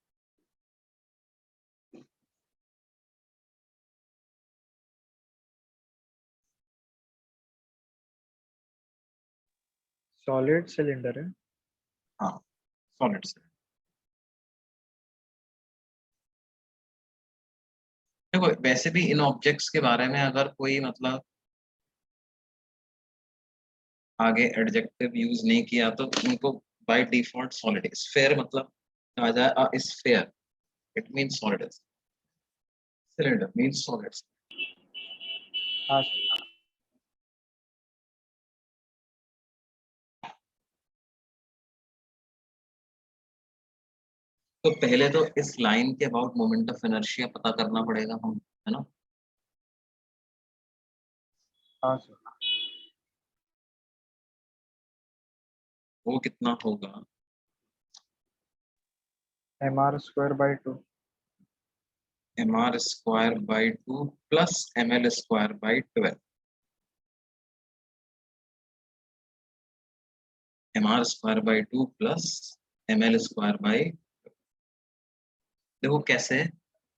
Solid cylinder है। हाँ, सॉलिड से। देखो वैसे भी इन ऑब्जेक्ट्स के बारे में अगर कोई मतलब आगे एडजेक्टिव यूज नहीं किया तो उनको बाय डिफॉल्ट सॉलिड, स्फेयर मतलब आ जाए sphere, it means solid, cylinder means solid. हाँ सर। तो पहले तो इस लाइन के अबाउट मोमेंट ऑफ इनर्शिया पता करना पड़ेगा हम, है ना। हाँ सर। वो कितना होगा, mr² 2। mr² 2 plus ml² 12। mr² 2 plus ml²। देखो कैसे,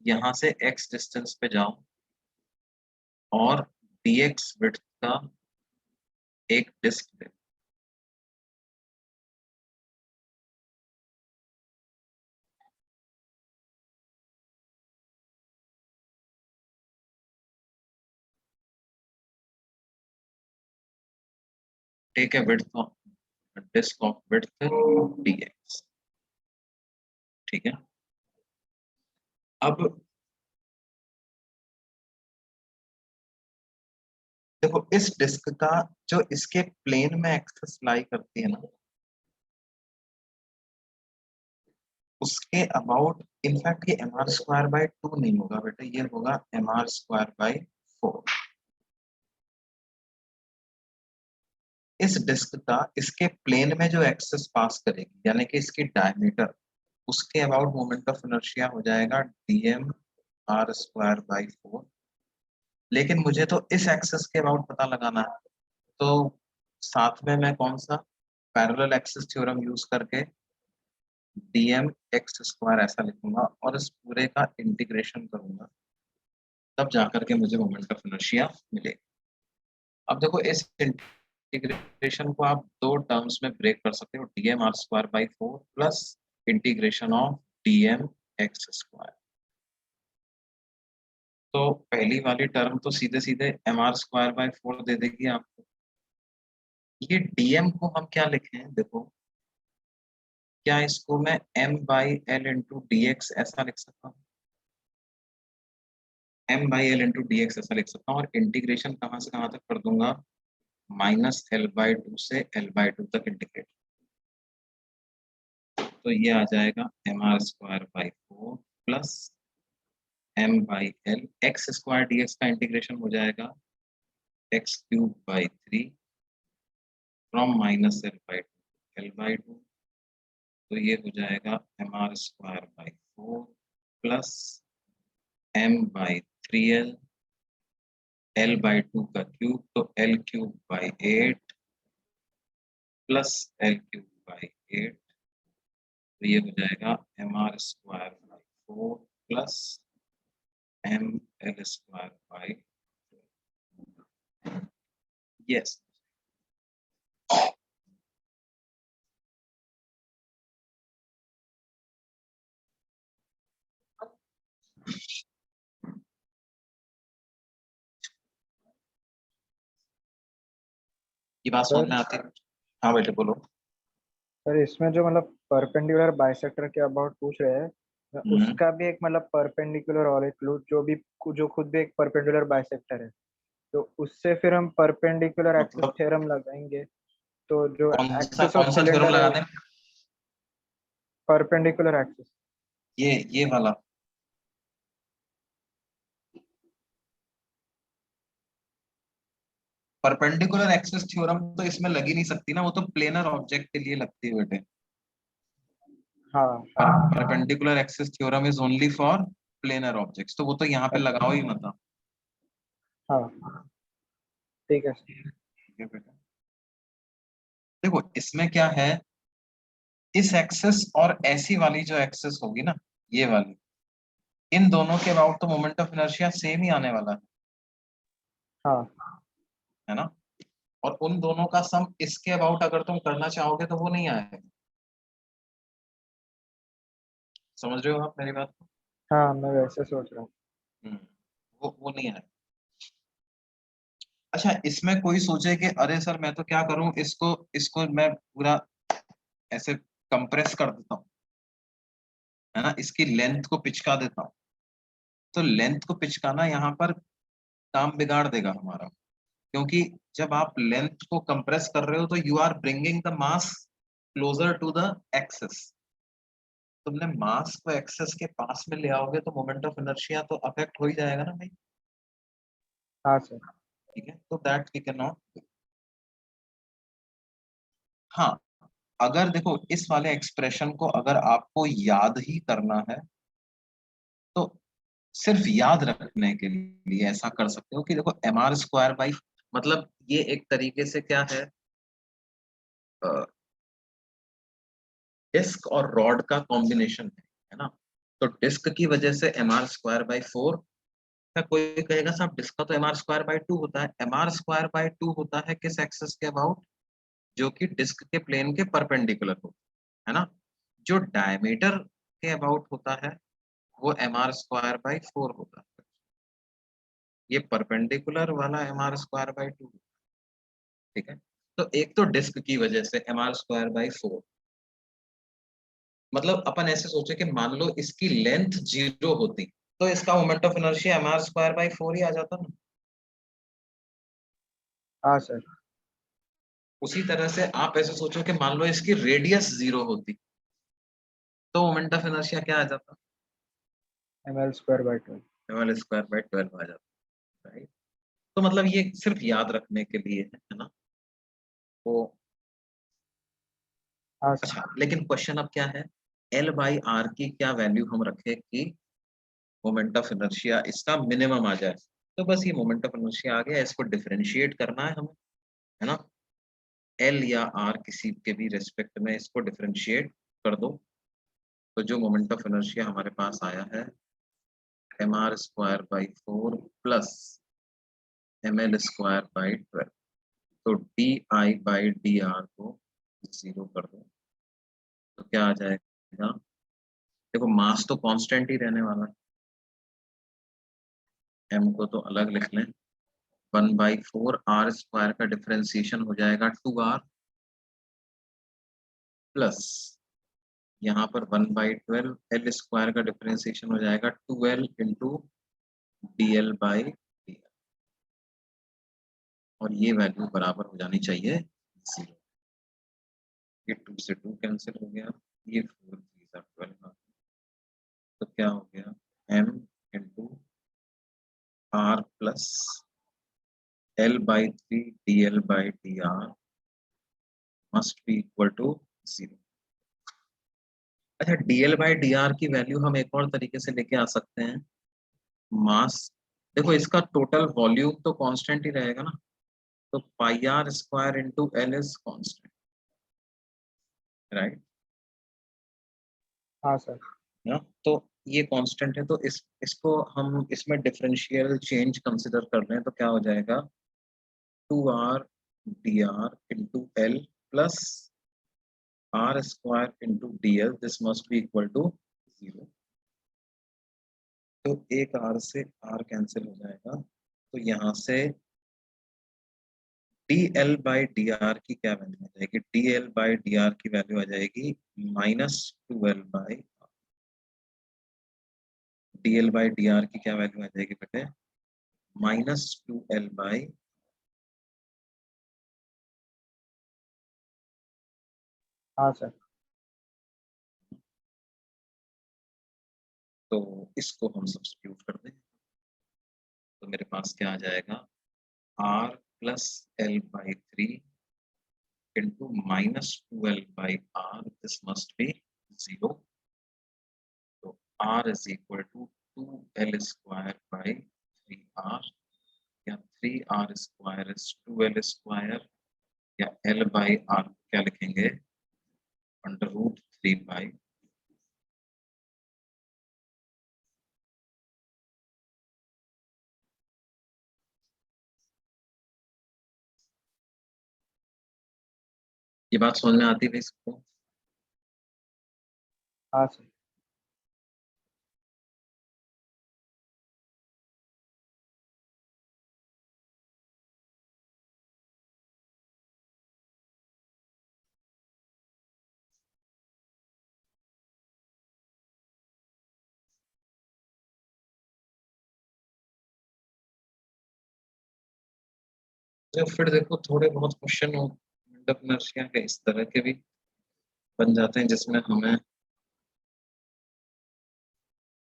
यहाँ से x डिस्टेंस पे जाओ और dx विड्थ का एक डिस्क ले, take a width of disc of width dx, ठीक है। अब देखो इस डिस्क का जो इसके प्लेन में एक्सेस लाई करती है ना, उसके अबाउट इनफैक्ट ये mr स्क्वायर बाय 2 नहीं होगा बेटा, ये होगा mr स्क्वायर बाय 4। इस डिस्क का इसके प्लेन में जो एक्सेस पास करेगी यानी कि इसकी डायमीटर, उसके अबाउट मोमेंट ऑफ इनर्शिया हो जाएगा dm r स्क्वायर बाय 4। लेकिन मुझे तो इस एक्सेस के अबाउट पता लगाना है, तो साथ में मैं कौन सा पैरेलल एक्सेस थ्योरम यूज करके dm x स्क्वायर ऐसा लिखूंगा और इस पूरे का इंटीग्रेशन करूंगा, तब जाकर के मुझे मोमेंट ऑफ इनर्शिया मिलेगा। अब देखो इस इंटीग्रेशन को आप दो टर्म्स में ब्रेक कर सकते हो, dm r square by 4 plus integration of dm x square. तो पहली वाली टर्म तो सीधे सीधे mr स्क्वायर बाई 4 दे देगी आपको। ये dm को हम क्या लिखें, देखो क्या इसको मैं m by L into D x ऐसा लिख सकता हूँ, m by L into D x ऐसा लिख सकता हूँ, और इंटीग्रेशन कहाँ से कहाँ तक कर दूंगा, माइनस एल बाई 2 से एल बाई 2 तक इंटीग्रेट। तो ये आ जाएगा mr square by 4 plus m by L, x square D x का इंटीग्रेशन हो जाएगा x cube by 3 from minus L by 2 L by 2। तो ये हो जाएगा mr square by 4 plus m by 3l, l by 2 का क्यूब तो l cube by 8 plus l cube by 8। तो ये हो जाएगा mr square by 4 plus ml square by, yes ये बात समझ सर में आती है। हाँ बेटे बोलो। सर इसमें जो मतलब परपेंडिकुलर बाइसेक्टर के अबाउट पूछ रहे हैं, उसका भी एक मतलब परपेंडिकुलर और एक जो भी जो खुद भी एक परपेंडिकुलर बाइसेक्टर है, तो उससे फिर हम परपेंडिकुलर एक्सिस मतलब थ्योरम लगाएंगे। तो जो एक्सिस ऑफ कौन सा थ्योरम सिलेंडर है, लगाने, परपेंडिकुलर एक्सिस। ये वाला परपेंडिकुलर एक्सिस थ्योरम तो इसमें लग ही नहीं सकती ना, वो तो प्लेनर ऑब्जेक्ट के लिए लगती है बेटे। हाँ perpendicular axis theorem is only for planar objects, तो वो तो यहाँ पे लगाओ ही मत। हाँ ठीक है सर। ठीक है बेटा, देखो इसमें क्या है, इस एक्सेस और ऐसी वाली जो एक्सेस होगी ना, ये वाली, इन दोनों के अबाउट तो मोमेंट ऑफ इनर्शिया सेम ही आने वाला हाँ है ना, और उन दोनों का सम इसके अबाउट अगर तुम करना चाहोगे तो वो नहीं आएगा। समझ रहे हो आप मेरी बात को? हाँ, मैं वैसे सोच रहा हूँ। हम्म, वो नहीं आएगा। अच्छा इसमें कोई सोचे कि अरे सर मैं तो क्या करूं, इसको इसको मैं पूरा ऐसे कंप्रेस कर देता हूँ, है ना, इसकी लेंथ को पिचका देता हूँ। तो लेंथ को पिचकाना यहाँ पर काम बिगाड़ देगा हमारा, क्योंकि जब आप लेंथ को कंप्रेस कर रहे हो तो you are bringing the mass closer to the axis. तुमने मास को एक्सेस के पास में ले आओगे तो मोमेंट ऑफ इनर्शिया तो अफेक्ट हो ही जाएगा ना भाई। हाँ सर। ठीक है, तो दैट वी कैन नॉट। हाँ, अगर देखो इस वाले एक्सप्रेशन को अगर आपको याद ही करना है तो सिर्फ याद रखने के लिए ऐसा कर सकते हो कि देखो mr स्क्वायर बाई, मतलब ये एक तरीके से क्या है, डिस्क और रॉड का कॉम्बिनेशन है ना। तो डिस्क की वजह से mr स्क्वायर बाई 4 का, कोई कहेगा साहब डिस्क का तो mr स्क्वायर बाई 2 होता है, mr स्क्वायर बाई 2 होता है किस एक्सेस के अबाउट, जो कि डिस्क के प्लेन के परपेंडिकुलर हो, है ना। जो डायमीटर के अबाउट होता है वो mr स्क्वायर बाई 4 होता है, ये परपेंडिकुलर वाला mr स्क्वायर बाई 2। ठीक है, तो एक तो डिस्क की वजह से mr स्क्वायर बाई 4, मतलब अपन ऐसे सोचे कि मान लो इसकी लेंथ 0 होती तो इसका moment of inertia mr square by 4 ही आ जाता ना। हाँ सर। उसी तरह से आप ऐसे सोचो कि मान लो इसकी रेडियस 0 होती तो मोमेंट ऑफ इनर्शिया क्या आ जाता? ml²/12। ml²/12 आ जाता, राइट? तो मतलब ये सिर्फ याद रखने के लिए है ना? तो हाँ सर। अच्छा, लेकिन क्वेश्चन अब क्या है, L/R की क्या वैल्यू हम रखें कि मोमेंट ऑफ इनर्शिया इसका मिनिमम आ जाए? तो बस ये मोमेंट ऑफ इनर्शिया आ गया, इसको डिफरेंशिएट करना है हमें, है ना? L या R किसी के भी रेस्पेक्ट में इसको डिफरेंशिएट कर दो, तो जो मोमेंट ऑफ इनर्शिया हमारे पास आया है mr²/4 प्लस ml²/12। तो di/dr को 0 कर दो, तो क्या आ जाएगा? देखो मास तो कांस्टेंट ही रहने वाला है, m को तो अलग लिख लें, 1/4 r² का डिफरेंशिएशन हो जाएगा 2r प्लस यहाँ पर 1/12 l² का डिफरेंशिएशन हो जाएगा 2l इंटू dl/dr, और ये वैल्यू बराबर हो जानी चाहिए 0। ये 2 से 2 कैंसिल हो गया, ये 4 3 12, तो क्या हो गया m into r plus l/3 dl/dr must be equal to 0। अच्छा, dl/dr की वैल्यू हम एक और तरीके से लेके आ सकते हैं, मास, देखो इसका टोटल वॉल्यूम तो कांस्टेंट ही रहेगा ना, तो πr² into L is constant, right? हाँ सर। ना, तो ये कांस्टेंट है, तो इसको हम इसमें डिफरेंशियल चेंज कंसिडर कर लें तो क्या हो जाएगा 2r dr into l plus r² into dl, this must be equal to 0। तो एक r से r कैंसिल हो जाएगा, तो यहाँ से dl/dr की क्या वैल्यू आ जाएगी? dl/dr की वैल्यू आ जाएगी -2l/, dl/dr की क्या वैल्यू आ जाएगी बेटे? -2l/, हाँ सर। तो इसको हम सब्स्टिट्यूट कर दें, तो मेरे पास क्या आ जाएगा r plus l/3 into -2l/r, this must B 0। तो r is equal to 2l²/3r, या 3r² इज 2l², या l/r क्या लिखेंगे? √3 ये बात समझ में आती है इसको? हाँ सर। तो फिर देखो थोड़े बहुत क्वेश्चन इनर्शिया के इस तरह के भी बन जाते हैं, जिसमें हमें,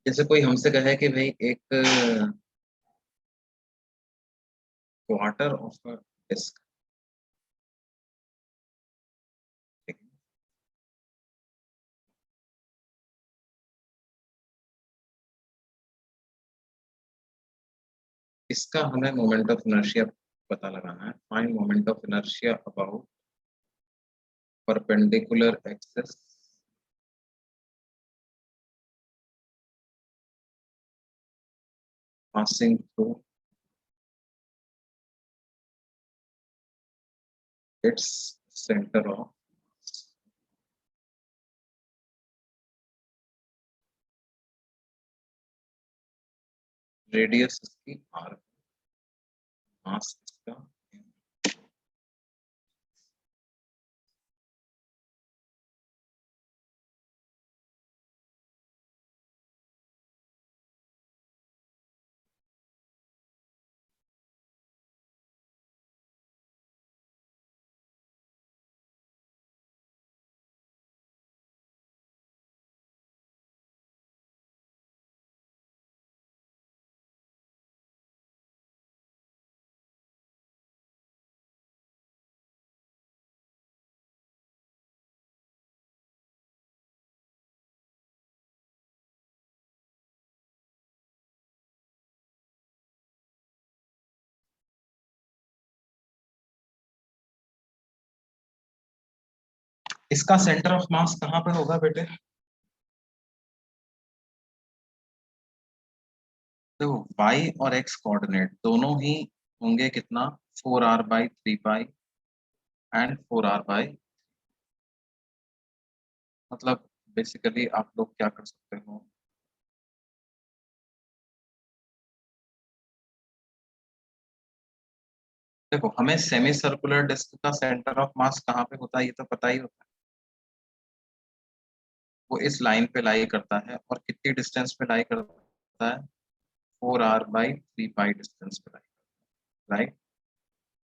जैसे कोई हमसे कहे कि भाई एक क्वार्टर ऑफ अ डिस्क, इसका हमें मोमेंट ऑफ इनर्शिया पता लगाना है। Find moment of inertia about perpendicular axis passing through its center of radius इसकी r, मास इसका इसका सेंटर ऑफ मास कहाँ पे होगा बेटे? तो y और x कोऑर्डिनेट दोनों ही होंगे कितना, 4r/3 एंड 4r/, मतलब बेसिकली आप लोग क्या कर सकते हो, देखो हमें सेमी सर्कुलर डिस्क का सेंटर ऑफ मास कहाँ पे होता है ये तो पता ही होता है, वो इस लाइन पे लाई करता है और कितनी डिस्टेंस पे लाई करता है, 4r/3 डिस्टेंस पे लाई, राइट।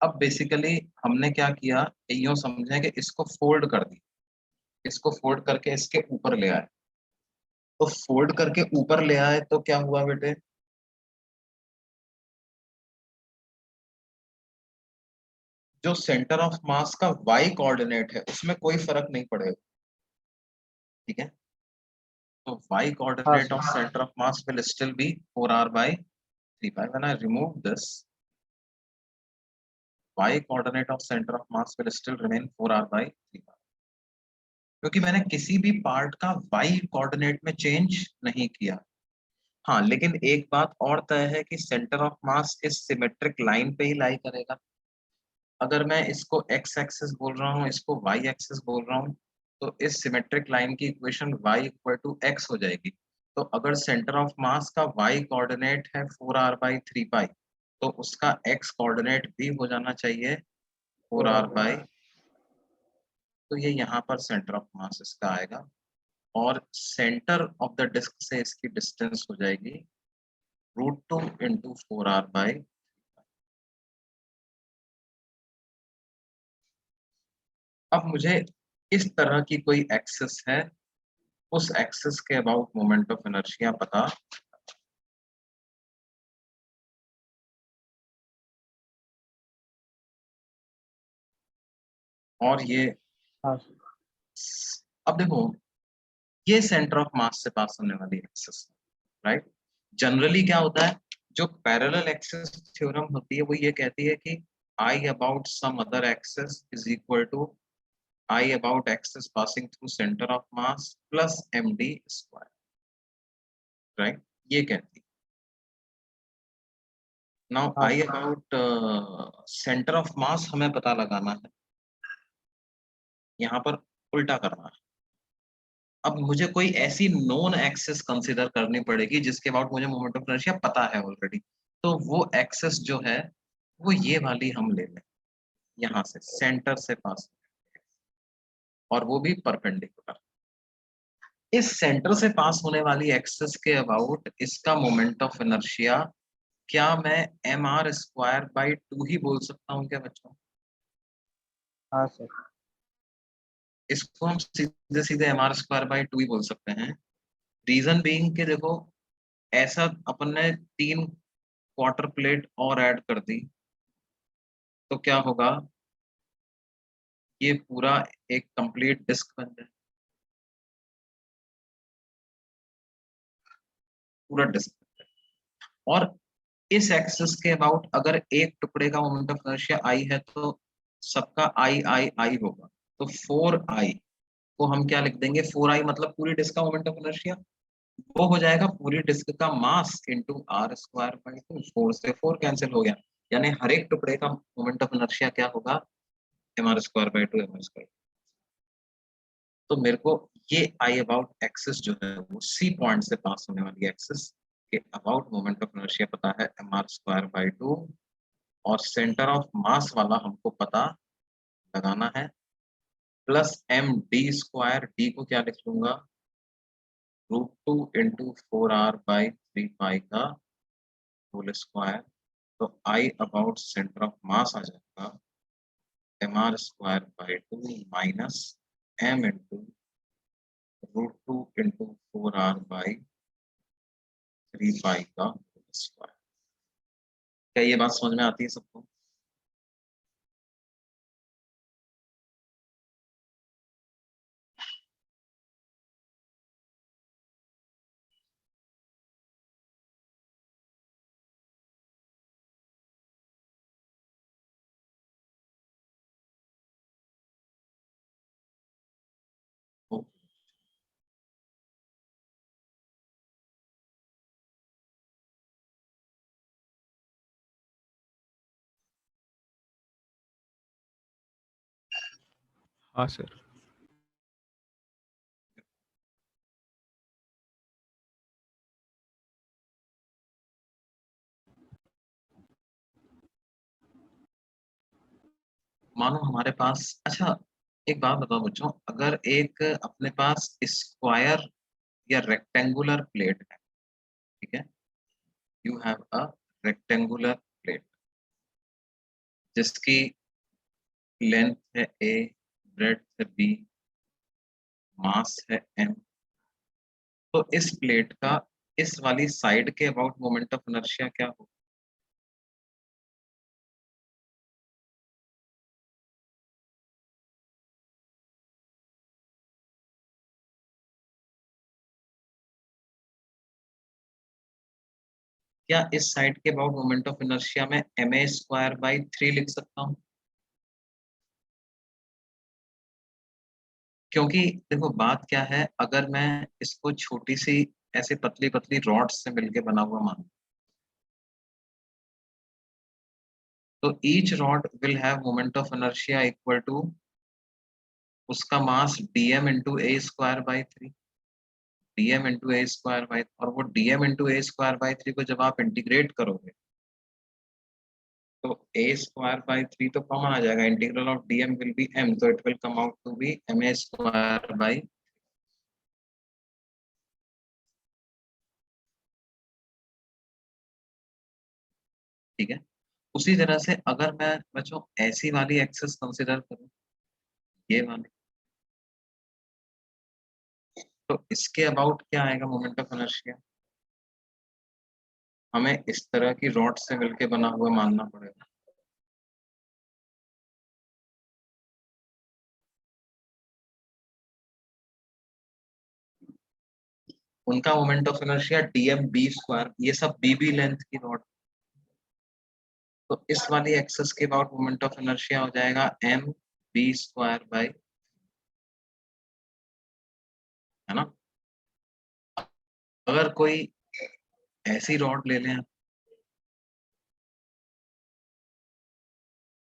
अब बेसिकली हमने क्या किया, यूं समझे कि इसको फोल्ड कर दिया, इसको फोल्ड करके इसके ऊपर ले आए, तो फोल्ड करके ऊपर ले आए तो क्या हुआ बेटे, जो सेंटर ऑफ मास का y कोऑर्डिनेट है उसमें कोई फर्क नहीं पड़ेगा, ठीक है। तो y हाँ coordinate sir. of center of mass will still be 4r/3. When I remove this, y coordinate of center of mass will still remain 4r/3, क्योंकि मैंने किसी भी पार्ट का y कोऑर्डिनेट में चेंज नहीं किया। हाँ, लेकिन एक बात और तय है कि सेंटर ऑफ मास इस सिमेट्रिक लाइन पे ही लाई करेगा। अगर मैं इसको x एक्सिस बोल रहा हूँ, इसको y एक्सिस बोल रहा हूँ, तो इस सिमेट्रिक लाइन की equation y equal to x हो जाएगी। तो अगर सेंटर ऑफ मास का y कोऑर्डिनेट है 4r/3, तो उसका x कोऑर्डिनेट भी हो जाना चाहिए 4r/, तो ये यहाँ पर सेंटर ऑफ मास इसका आएगा, और सेंटर ऑफ द डिस्क से इसकी डिस्टेंस हो जाएगी √2 इंटू 4r/। अब मुझे इस तरह की कोई एक्सिस है, उस एक्सिस के अबाउट मोमेंट ऑफ इनर्शिया पता, और ये, हाँ अब देखो ये सेंटर ऑफ मास से पास होने वाली एक्सिस, राइट। जनरली क्या होता है, जो पैरेलल एक्सिस थ्योरम होती है वो ये कहती है कि I about some other axis is equal to I about axis passing through centre of mass plus md², right, ये कहती है। नाउ हाँ I sir. About centre of mass हमें पता लगाना है, यहाँ पर उल्टा करना है। अब मुझे कोई ऐसी नोन एक्सिस कंसीडर करनी पड़ेगी जिसके अबाउट मुझे मोमेंट ऑफ इनर्शिया पता है ऑलरेडी, तो वो एक्सिस जो है वो ये वाली हम ले लें, यहाँ से सेंटर से पास, और वो भी परपेंडिकुलर। इस सेंटर से पास होने वाली एक्सिस के अबाउट इसका मोमेंट ऑफ इनर्शिया क्या मैं mr² by 2 ही बोल सकता हूँ क्या बच्चों? हाँ सर। इसको हम सीधे सीधे mr² by 2 ही बोल सकते हैं। रीजन बीइंग कि देखो, ऐसा अपन ने 3 क्वार्टर प्लेट और ऐड कर दी तो क्या होगा, ये पूरा एक कंप्लीट डिस्क बन जाए, पूरा डिस्क। और इस एक्सिस के अबाउट अगर एक टुकड़े का मोमेंट ऑफ इनर्शिया आई है तो सबका आई आई आई होगा, तो 4i को हम क्या लिख देंगे, 4i मतलब पूरी डिस्क का मोमेंट ऑफ इनर्शिया, वो हो जाएगा पूरी डिस्क का मास इंटू r²/2। 4 से 4 कैंसिल हो गया, यानी हर एक टुकड़े का मोमेंट ऑफ इनर्शिया क्या होगा, mr²/2 mr²। तो मेरे को ये आई अबाउट एक्सिस जो है वो सी पॉइंट से पास होने वाली एक्सिस के अबाउट मोमेंट ऑफ इनर्शिया पता है mr²/2, और सेंटर ऑफ मास वाला हमको पता लगाना है, प्लस md², डी को क्या लिख लूंगा, √2 इंटू 4r/3 का होल स्क्वायर। तो I about centre of mass आ जाएगा mr²/2 minus m into √2 into 4r/3 का होल स्क्वायर। क्या ये बात समझ में आती है सबको? हाँ सर। मानो हमारे पास, अच्छा एक बात बताओ बच्चों, अगर एक अपने पास स्क्वायर या रेक्टेंगुलर प्लेट है, ठीक है, you have a rectangular plate जिसकी लेंथ है a, ब्रेड्थ है b, मास है m, तो इस प्लेट का इस वाली साइड के अबाउट मोमेंट ऑफ इनर्शिया क्या होगा? क्या इस साइड के अबाउट मोमेंट ऑफ इनर्शिया में ma² by 3 लिख सकता हूँ? क्योंकि देखो बात क्या है, अगर मैं इसको छोटी सी ऐसे पतली पतली रॉड से मिलके बना हुआ मानूं, तो each rod will have moment of inertia equal to उसका मास dm/a²/3, dm/a², और वो dm/a²/3 को जब आप इंटीग्रेट करोगे तो a²/3 तो कॉमन आ जाएगा, integral of dm will be m, तो it will come out to be ma²/, ठीक है। उसी तरह से अगर मैं बच्चों ऐसी वाली एक्सेस कंसिडर करूं, ये वाली, तो इसके अबाउट क्या आएगा मोमेंट ऑफ इनर्शिया? हमें इस तरह की रॉड से मिलके बना हुआ मानना पड़ेगा, उनका मोमेंट ऑफ इनर्शिया dm/b², ये सब b लेंथ की रॉड, तो इस वाली एक्सेस के अबाउट मोमेंट ऑफ इनर्शिया हो जाएगा mb², है ना। अगर कोई ऐसी रॉड ले लें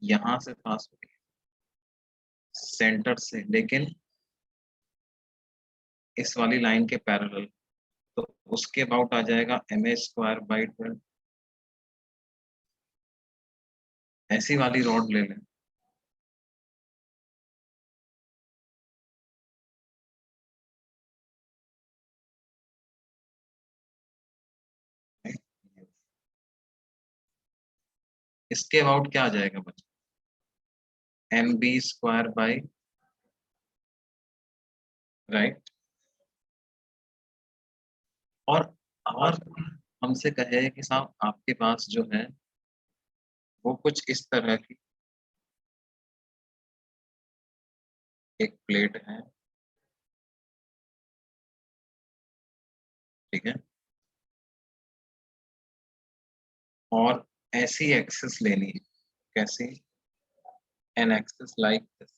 यहां से पास हो सेंटर से, लेकिन इस वाली लाइन के पैरेलल, तो उसके अबाउट आ जाएगा ma²/12, ऐसी वाली रॉड ले लें, इसके अबाउट क्या आ जाएगा बच्चों? mb² right. और हमसे कहे कि साहब आपके पास जो है वो कुछ इस तरह की एक प्लेट है, ठीक है, और ऐसी एक्सिस लेनी है, कैसी? एन एक्सिस लाइक दिस,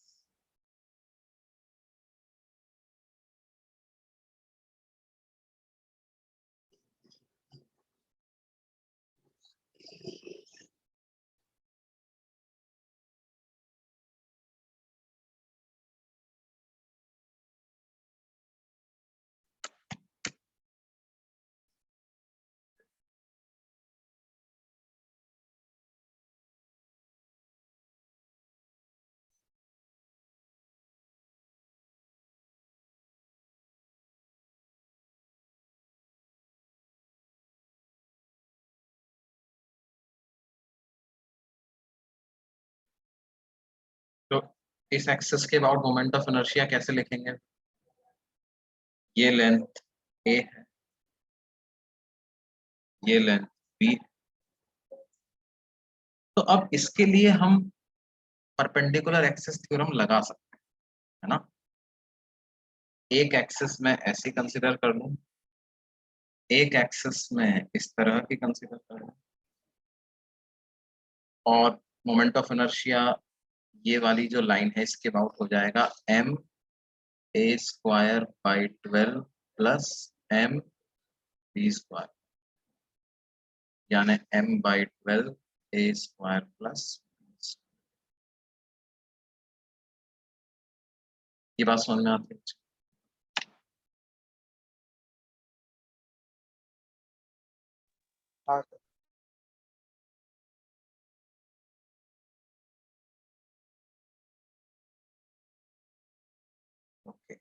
तो इस एक्सिस के अबाउट मोमेंट ऑफ इनर्शिया कैसे लिखेंगे? ये लेंथ ए है, ये लेंथ बी है, तो अब इसके लिए हम परपेंडिकुलर एक्सिस थ्योरम लगा सकते हैं, है ना। एक एक्सिस में ऐसी कंसिडर कर लूं, एक एक्सिस में इस तरह की कंसिडर कर लूं, और मोमेंट ऑफ इनर्शिया ये वाली जो लाइन है इसके अबाउट हो जाएगा ma² by 12 प्लस mb², यानी m/12 a² प्लस ये बात समझ में आती है? हाँ सर। ओके,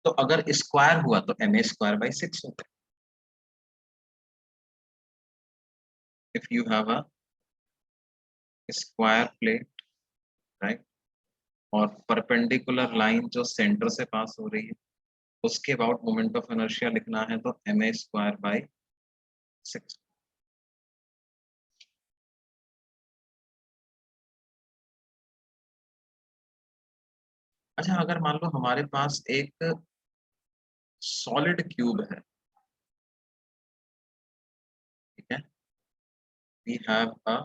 तो अगर स्क्वायर हुआ तो एम ए स्क्वायर बाई 6 होता है। If you have a square plate, right, और परपेंडिकुलर लाइन जो सेंटर से पास हो रही है, उसके अबाउट मोमेंट ऑफ इनर्शिया लिखना है तो एम ए स्क्वायर बाई 6। अच्छा, अगर मान लो हमारे पास एक सॉलिड क्यूब है, ठीक है, we have a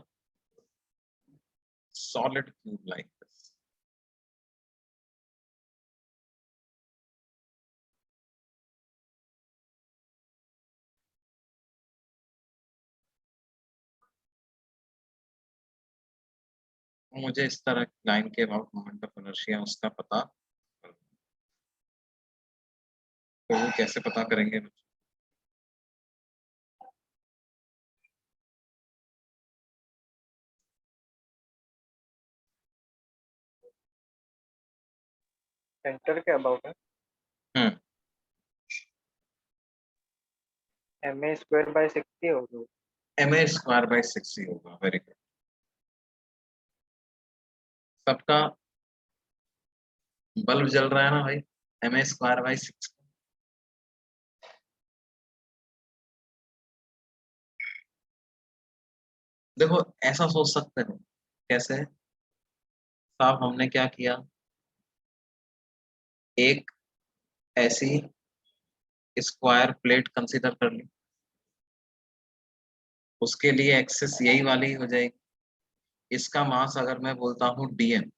solid cube like this. मुझे इस तरह लाइन के अबाउट मोमेंट ऑफ इनर्शिया उसका पता, तो वो कैसे पता करेंगे? सेंटर के अबाउट है, हम्म, एम ए स्क्वायर बाई 6 ही होगा। एम ए स्क्वायर बाई 6 ही होगा। Very good. सबका बल्ब जल रहा है ना भाई? M a square by 6। देखो, ऐसा सोच सकते हो कैसे साहब, हमने क्या किया, एक ऐसी स्क्वायर प्लेट कंसीडर कर ली, उसके लिए एक्सेस यही वाली हो जाएगी। इसका मास अगर मैं बोलता हूँ डीएम,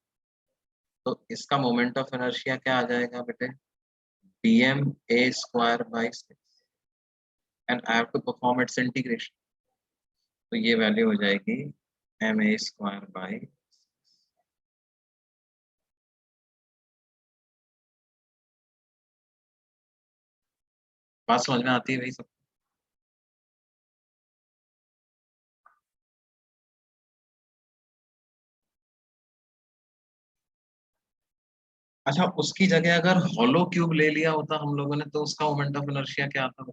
तो इसका मोमेंट ऑफ इनर्शिया क्या आ जाएगा बेटे? Dm a square by 6, and I have to perform its integration, तो ये वैल्यू हो जाएगी एम ए स्क्वायर बाई। बात समझ में आती है भाई सब? अच्छा, उसकी जगह अगर हॉलो क्यूब ले लिया होता हम लोगों ने, तो उसका मोमेंट ऑफ इनर्शिया क्या आता?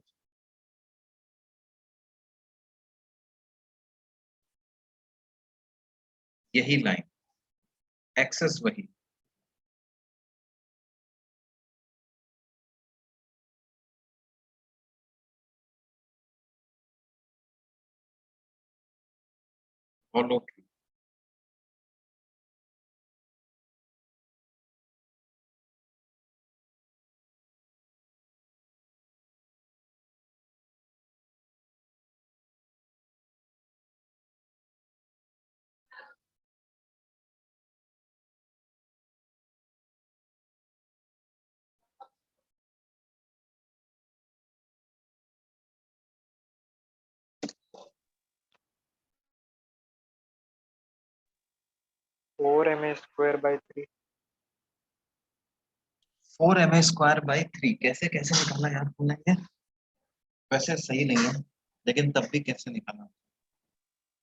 यही लाइन, एक्सेस वही। Hollow cube. Four m a square by 3। 4 m a square by 3 कैसे कैसे निकाला यार तुमने ये? वैसे सही नहीं है, लेकिन तब भी कैसे निकाला?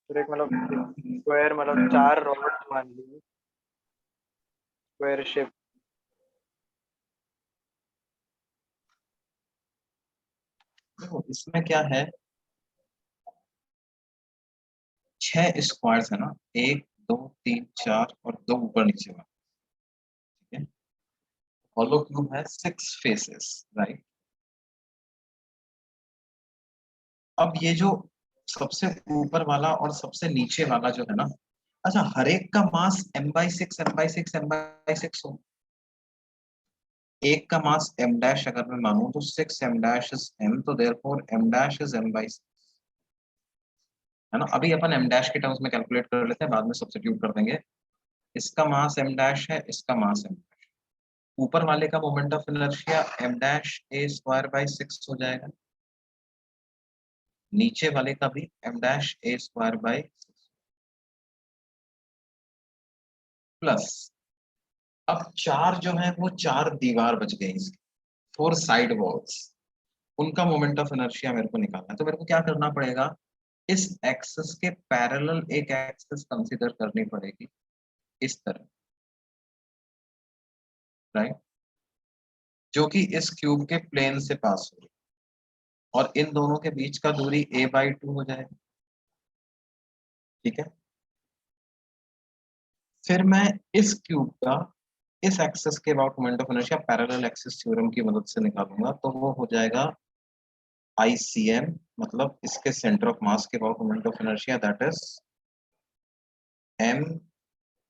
फिर एक मतलब स्क्वायर मतलब 4 रॉड्स मान लीजिए, स्क्वायर शेप। देखो, इसमें क्या है, 6 स्क्वायर्स है ना, 1 2 3 4 और 2 ऊपर नीचे वाला, ठीक है। हॉलो क्यूब है 6 फेसेस, राइट। अब ये जो सबसे ऊपर वाला और सबसे नीचे वाला जो है ना, अच्छा, हर एक का मास m by 6 m by 6 m by 6 हो। एक का मास m डैश अगर मैं मानूं तो 6 m डैश इज m, तो therefore m dash is m by 6, है ना। अभी अपन m डैश के टर्म्स में कैलकुलेट कर लेते हैं, बाद में सब्स्टिट्यूट कर देंगे। इसका मास m डैश है, इसका मास m, ऊपर वाले का moment of inertia m dash a square by 6 हो जाएगा, नीचे वाले का भी m dash a square by 6। Plus अब 4 जो है वो 4 दीवार बच गई इसकी, 4 साइड वॉल्स, उनका मोमेंट ऑफ इनर्शिया मेरे को निकालना है। तो मेरे को क्या करना पड़ेगा, इस एक्सिस के पैरेलल एक एक्सिस कंसीडर करनी पड़ेगी इस तरह, राइट, जो कि इस क्यूब के प्लेन से पास हो रही, और इन दोनों के बीच का दूरी a/2 हो जाएगा। ठीक है, फिर मैं इस क्यूब का इस एक्सिस के about moment of inertia parallel axis theorem की मदद से निकालूंगा, तो वो हो जाएगा ICM, मतलब इसके सेंटर ऑफ मास के about moment of inertia, that is ma²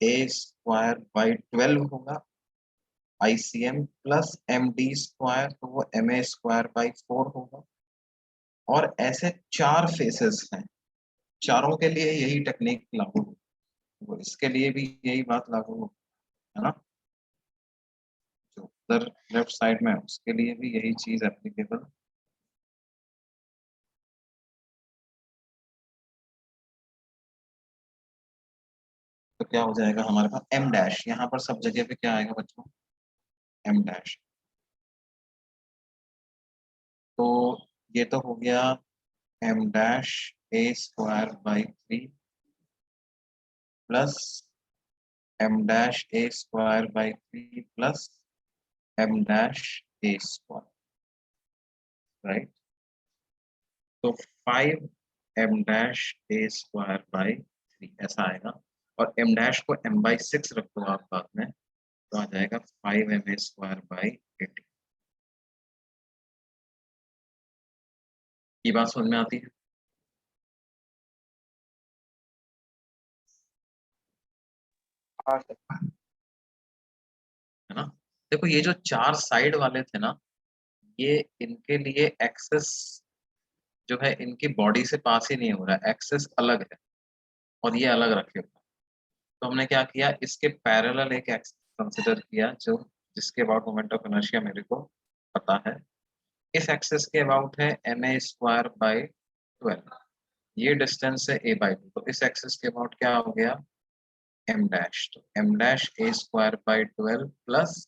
/ 12 होगा, ICM प्लस md², तो वो ma²/4 होगा। और ऐसे 4 फेसेस हैं, चारों के लिए यही टेक्निक लागू हो, वो इसके लिए भी यही बात लागू हो, है ना, जो उधर लेफ्ट साइड में उसके लिए भी यही चीज एप्लीकेबल। तो क्या हो जाएगा हमारे पास m', यहाँ पर सब जगह पे क्या आएगा बच्चों, m'। तो ये तो हो गया m'(a²/3) plus m'(a²/3) plus m'(a²), right. तो 5m'(a²/3) ऐसा आएगा, और m' को m/6 रख दो आप बाद में, तो आ जाएगा 5ma²/18। ये बात समझ में आती है? हाँ सर। है ना, देखो ये जो 4 साइड वाले थे ना, ये इनके लिए एक्सेस जो है इनकी बॉडी से पास ही नहीं हो रहा है, एक्सेस अलग है और ये अलग रखे हुए हैं। तो हमने क्या किया, इसके पैरेलल एक एक्सेस कंसिडर किया, जो जिसके अबाउट मोमेंट ऑफ इनर्शिया मेरे को पता है। इस एक्सेस के अबाउट है ma²/12, ये डिस्टेंस है a/2, तो इस एक्सेस के अबाउट क्या हो गया m', तो m'(a²/12 प्लस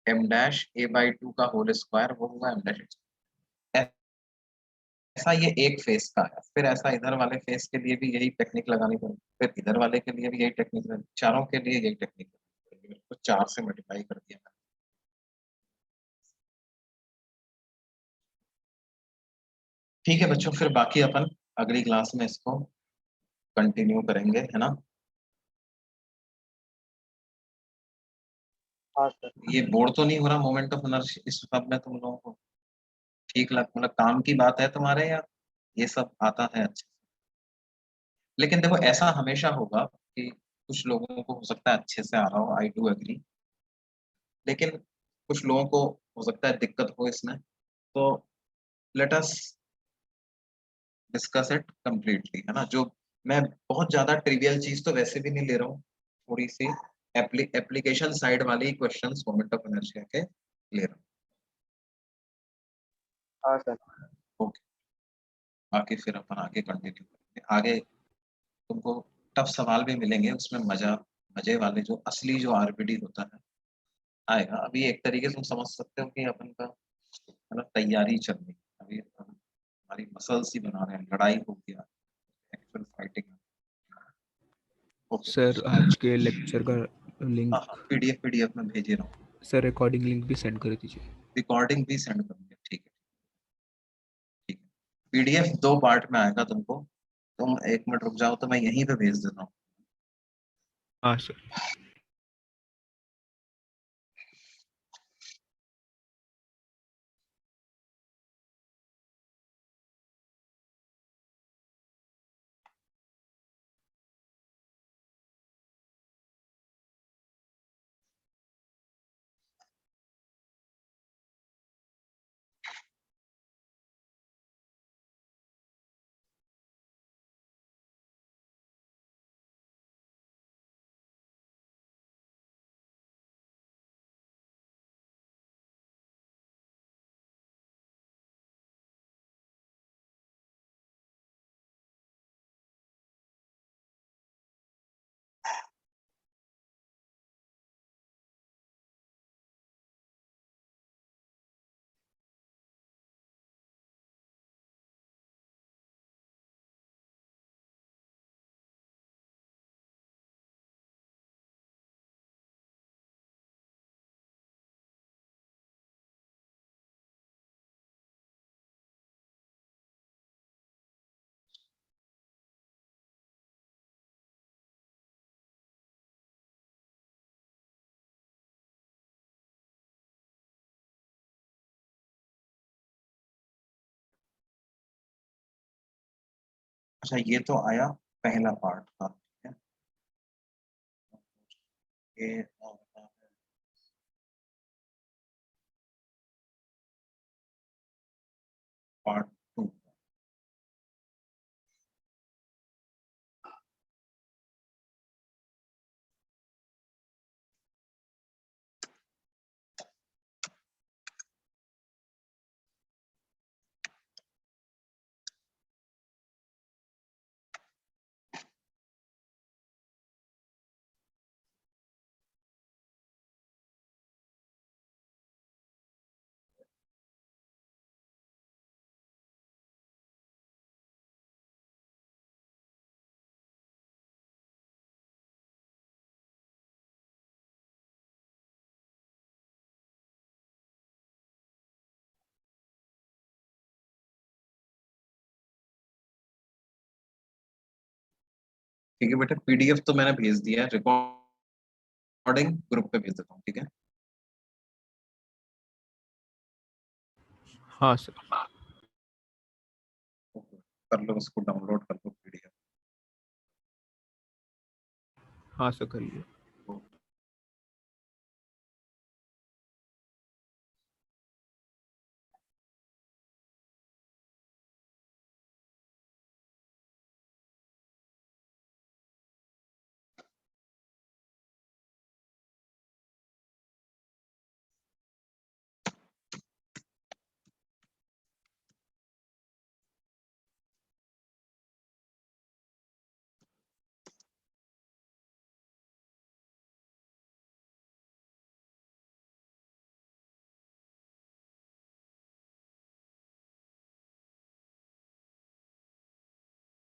m'(a/2 का होल स्क्वायर, वो हुआ m'। ऐसा ये एक फेस का है, फिर ऐसा इधर वाले फेस के लिए भी यही टेक्निक लगानी पड़ेगी, फिर इधर वाले के लिए भी यही टेक्निक, चारों के लिए यही टेक्निक लगानी पड़ेगी। तो 4 से मल्टीप्लाई कर दिया मैंने। ठीक है बच्चों, फिर बाकी अपन अगली क्लास में इसको कंटिन्यू करेंगे, है ना। हाँ सर। ये बोर तो नहीं हो रहा मोमेंट ऑफ इनर्शिया इस सब में तुम लोगों को? ठीक लग, मतलब काम की बात है तुम्हारे, या ये सब आता है अच्छे से? लेकिन देखो ऐसा हमेशा होगा कि कुछ लोगों को हो सकता है अच्छे से आ रहा हो, आई डू एग्री, लेकिन कुछ लोगों को हो सकता है दिक्कत हो इसमें। तो let us discuss it completely, है ना। जो मैं बहुत ज्यादा ट्रिवियल चीज तो वैसे भी नहीं ले रहा हूँ, थोड़ी सी एप्लीकेशन साइड वाले ही क्वेश्चंस मोमेंट ऑफ इनर्शिया के ले रहा हाँ सर। हूँ। ओके, बाकी फिर अपन आगे कंटिन्यू करेंगे। आगे तुमको टफ सवाल भी मिलेंगे, उसमें मजे वाले जो असली जो आरबीडी होता है आएगा। अभी एक तरीके से तुम समझ सकते हो कि अपन का मतलब तैयारी चल रही है, अभी हमारी मसल्स ही बना रहे हैं, लड़ाई हो गया, एक्चुअल फाइटिंग। ओके, सर आज के लेक्चर का हाँ लिंक, हाँ, पीडीएफ में भेज ही रहा हूँ, सर रिकॉर्डिंग लिंक भी सेंड कर दीजिए। रिकॉर्डिंग भी सेंड करूंगा। ठीक है, ठीक है। पीडीएफ 2 पार्ट में आएगा तुमको, तुम 1 मिनट रुक जाओ तो मैं यहीं पे भेज देता हूँ। हाँ सर। अच्छा, ये तो आया पहला पार्ट का, ठीक है। ये पार्ट 2। ठीक है बेटा, पीडीएफ तो मैंने भेज दिया है, रिकॉर्डिंग ग्रुप पे भेज देता हूँ, ठीक है। हाँ सर। कर लो, उसको डाउनलोड कर लो पीडीएफ। हाँ सर, कर लिया।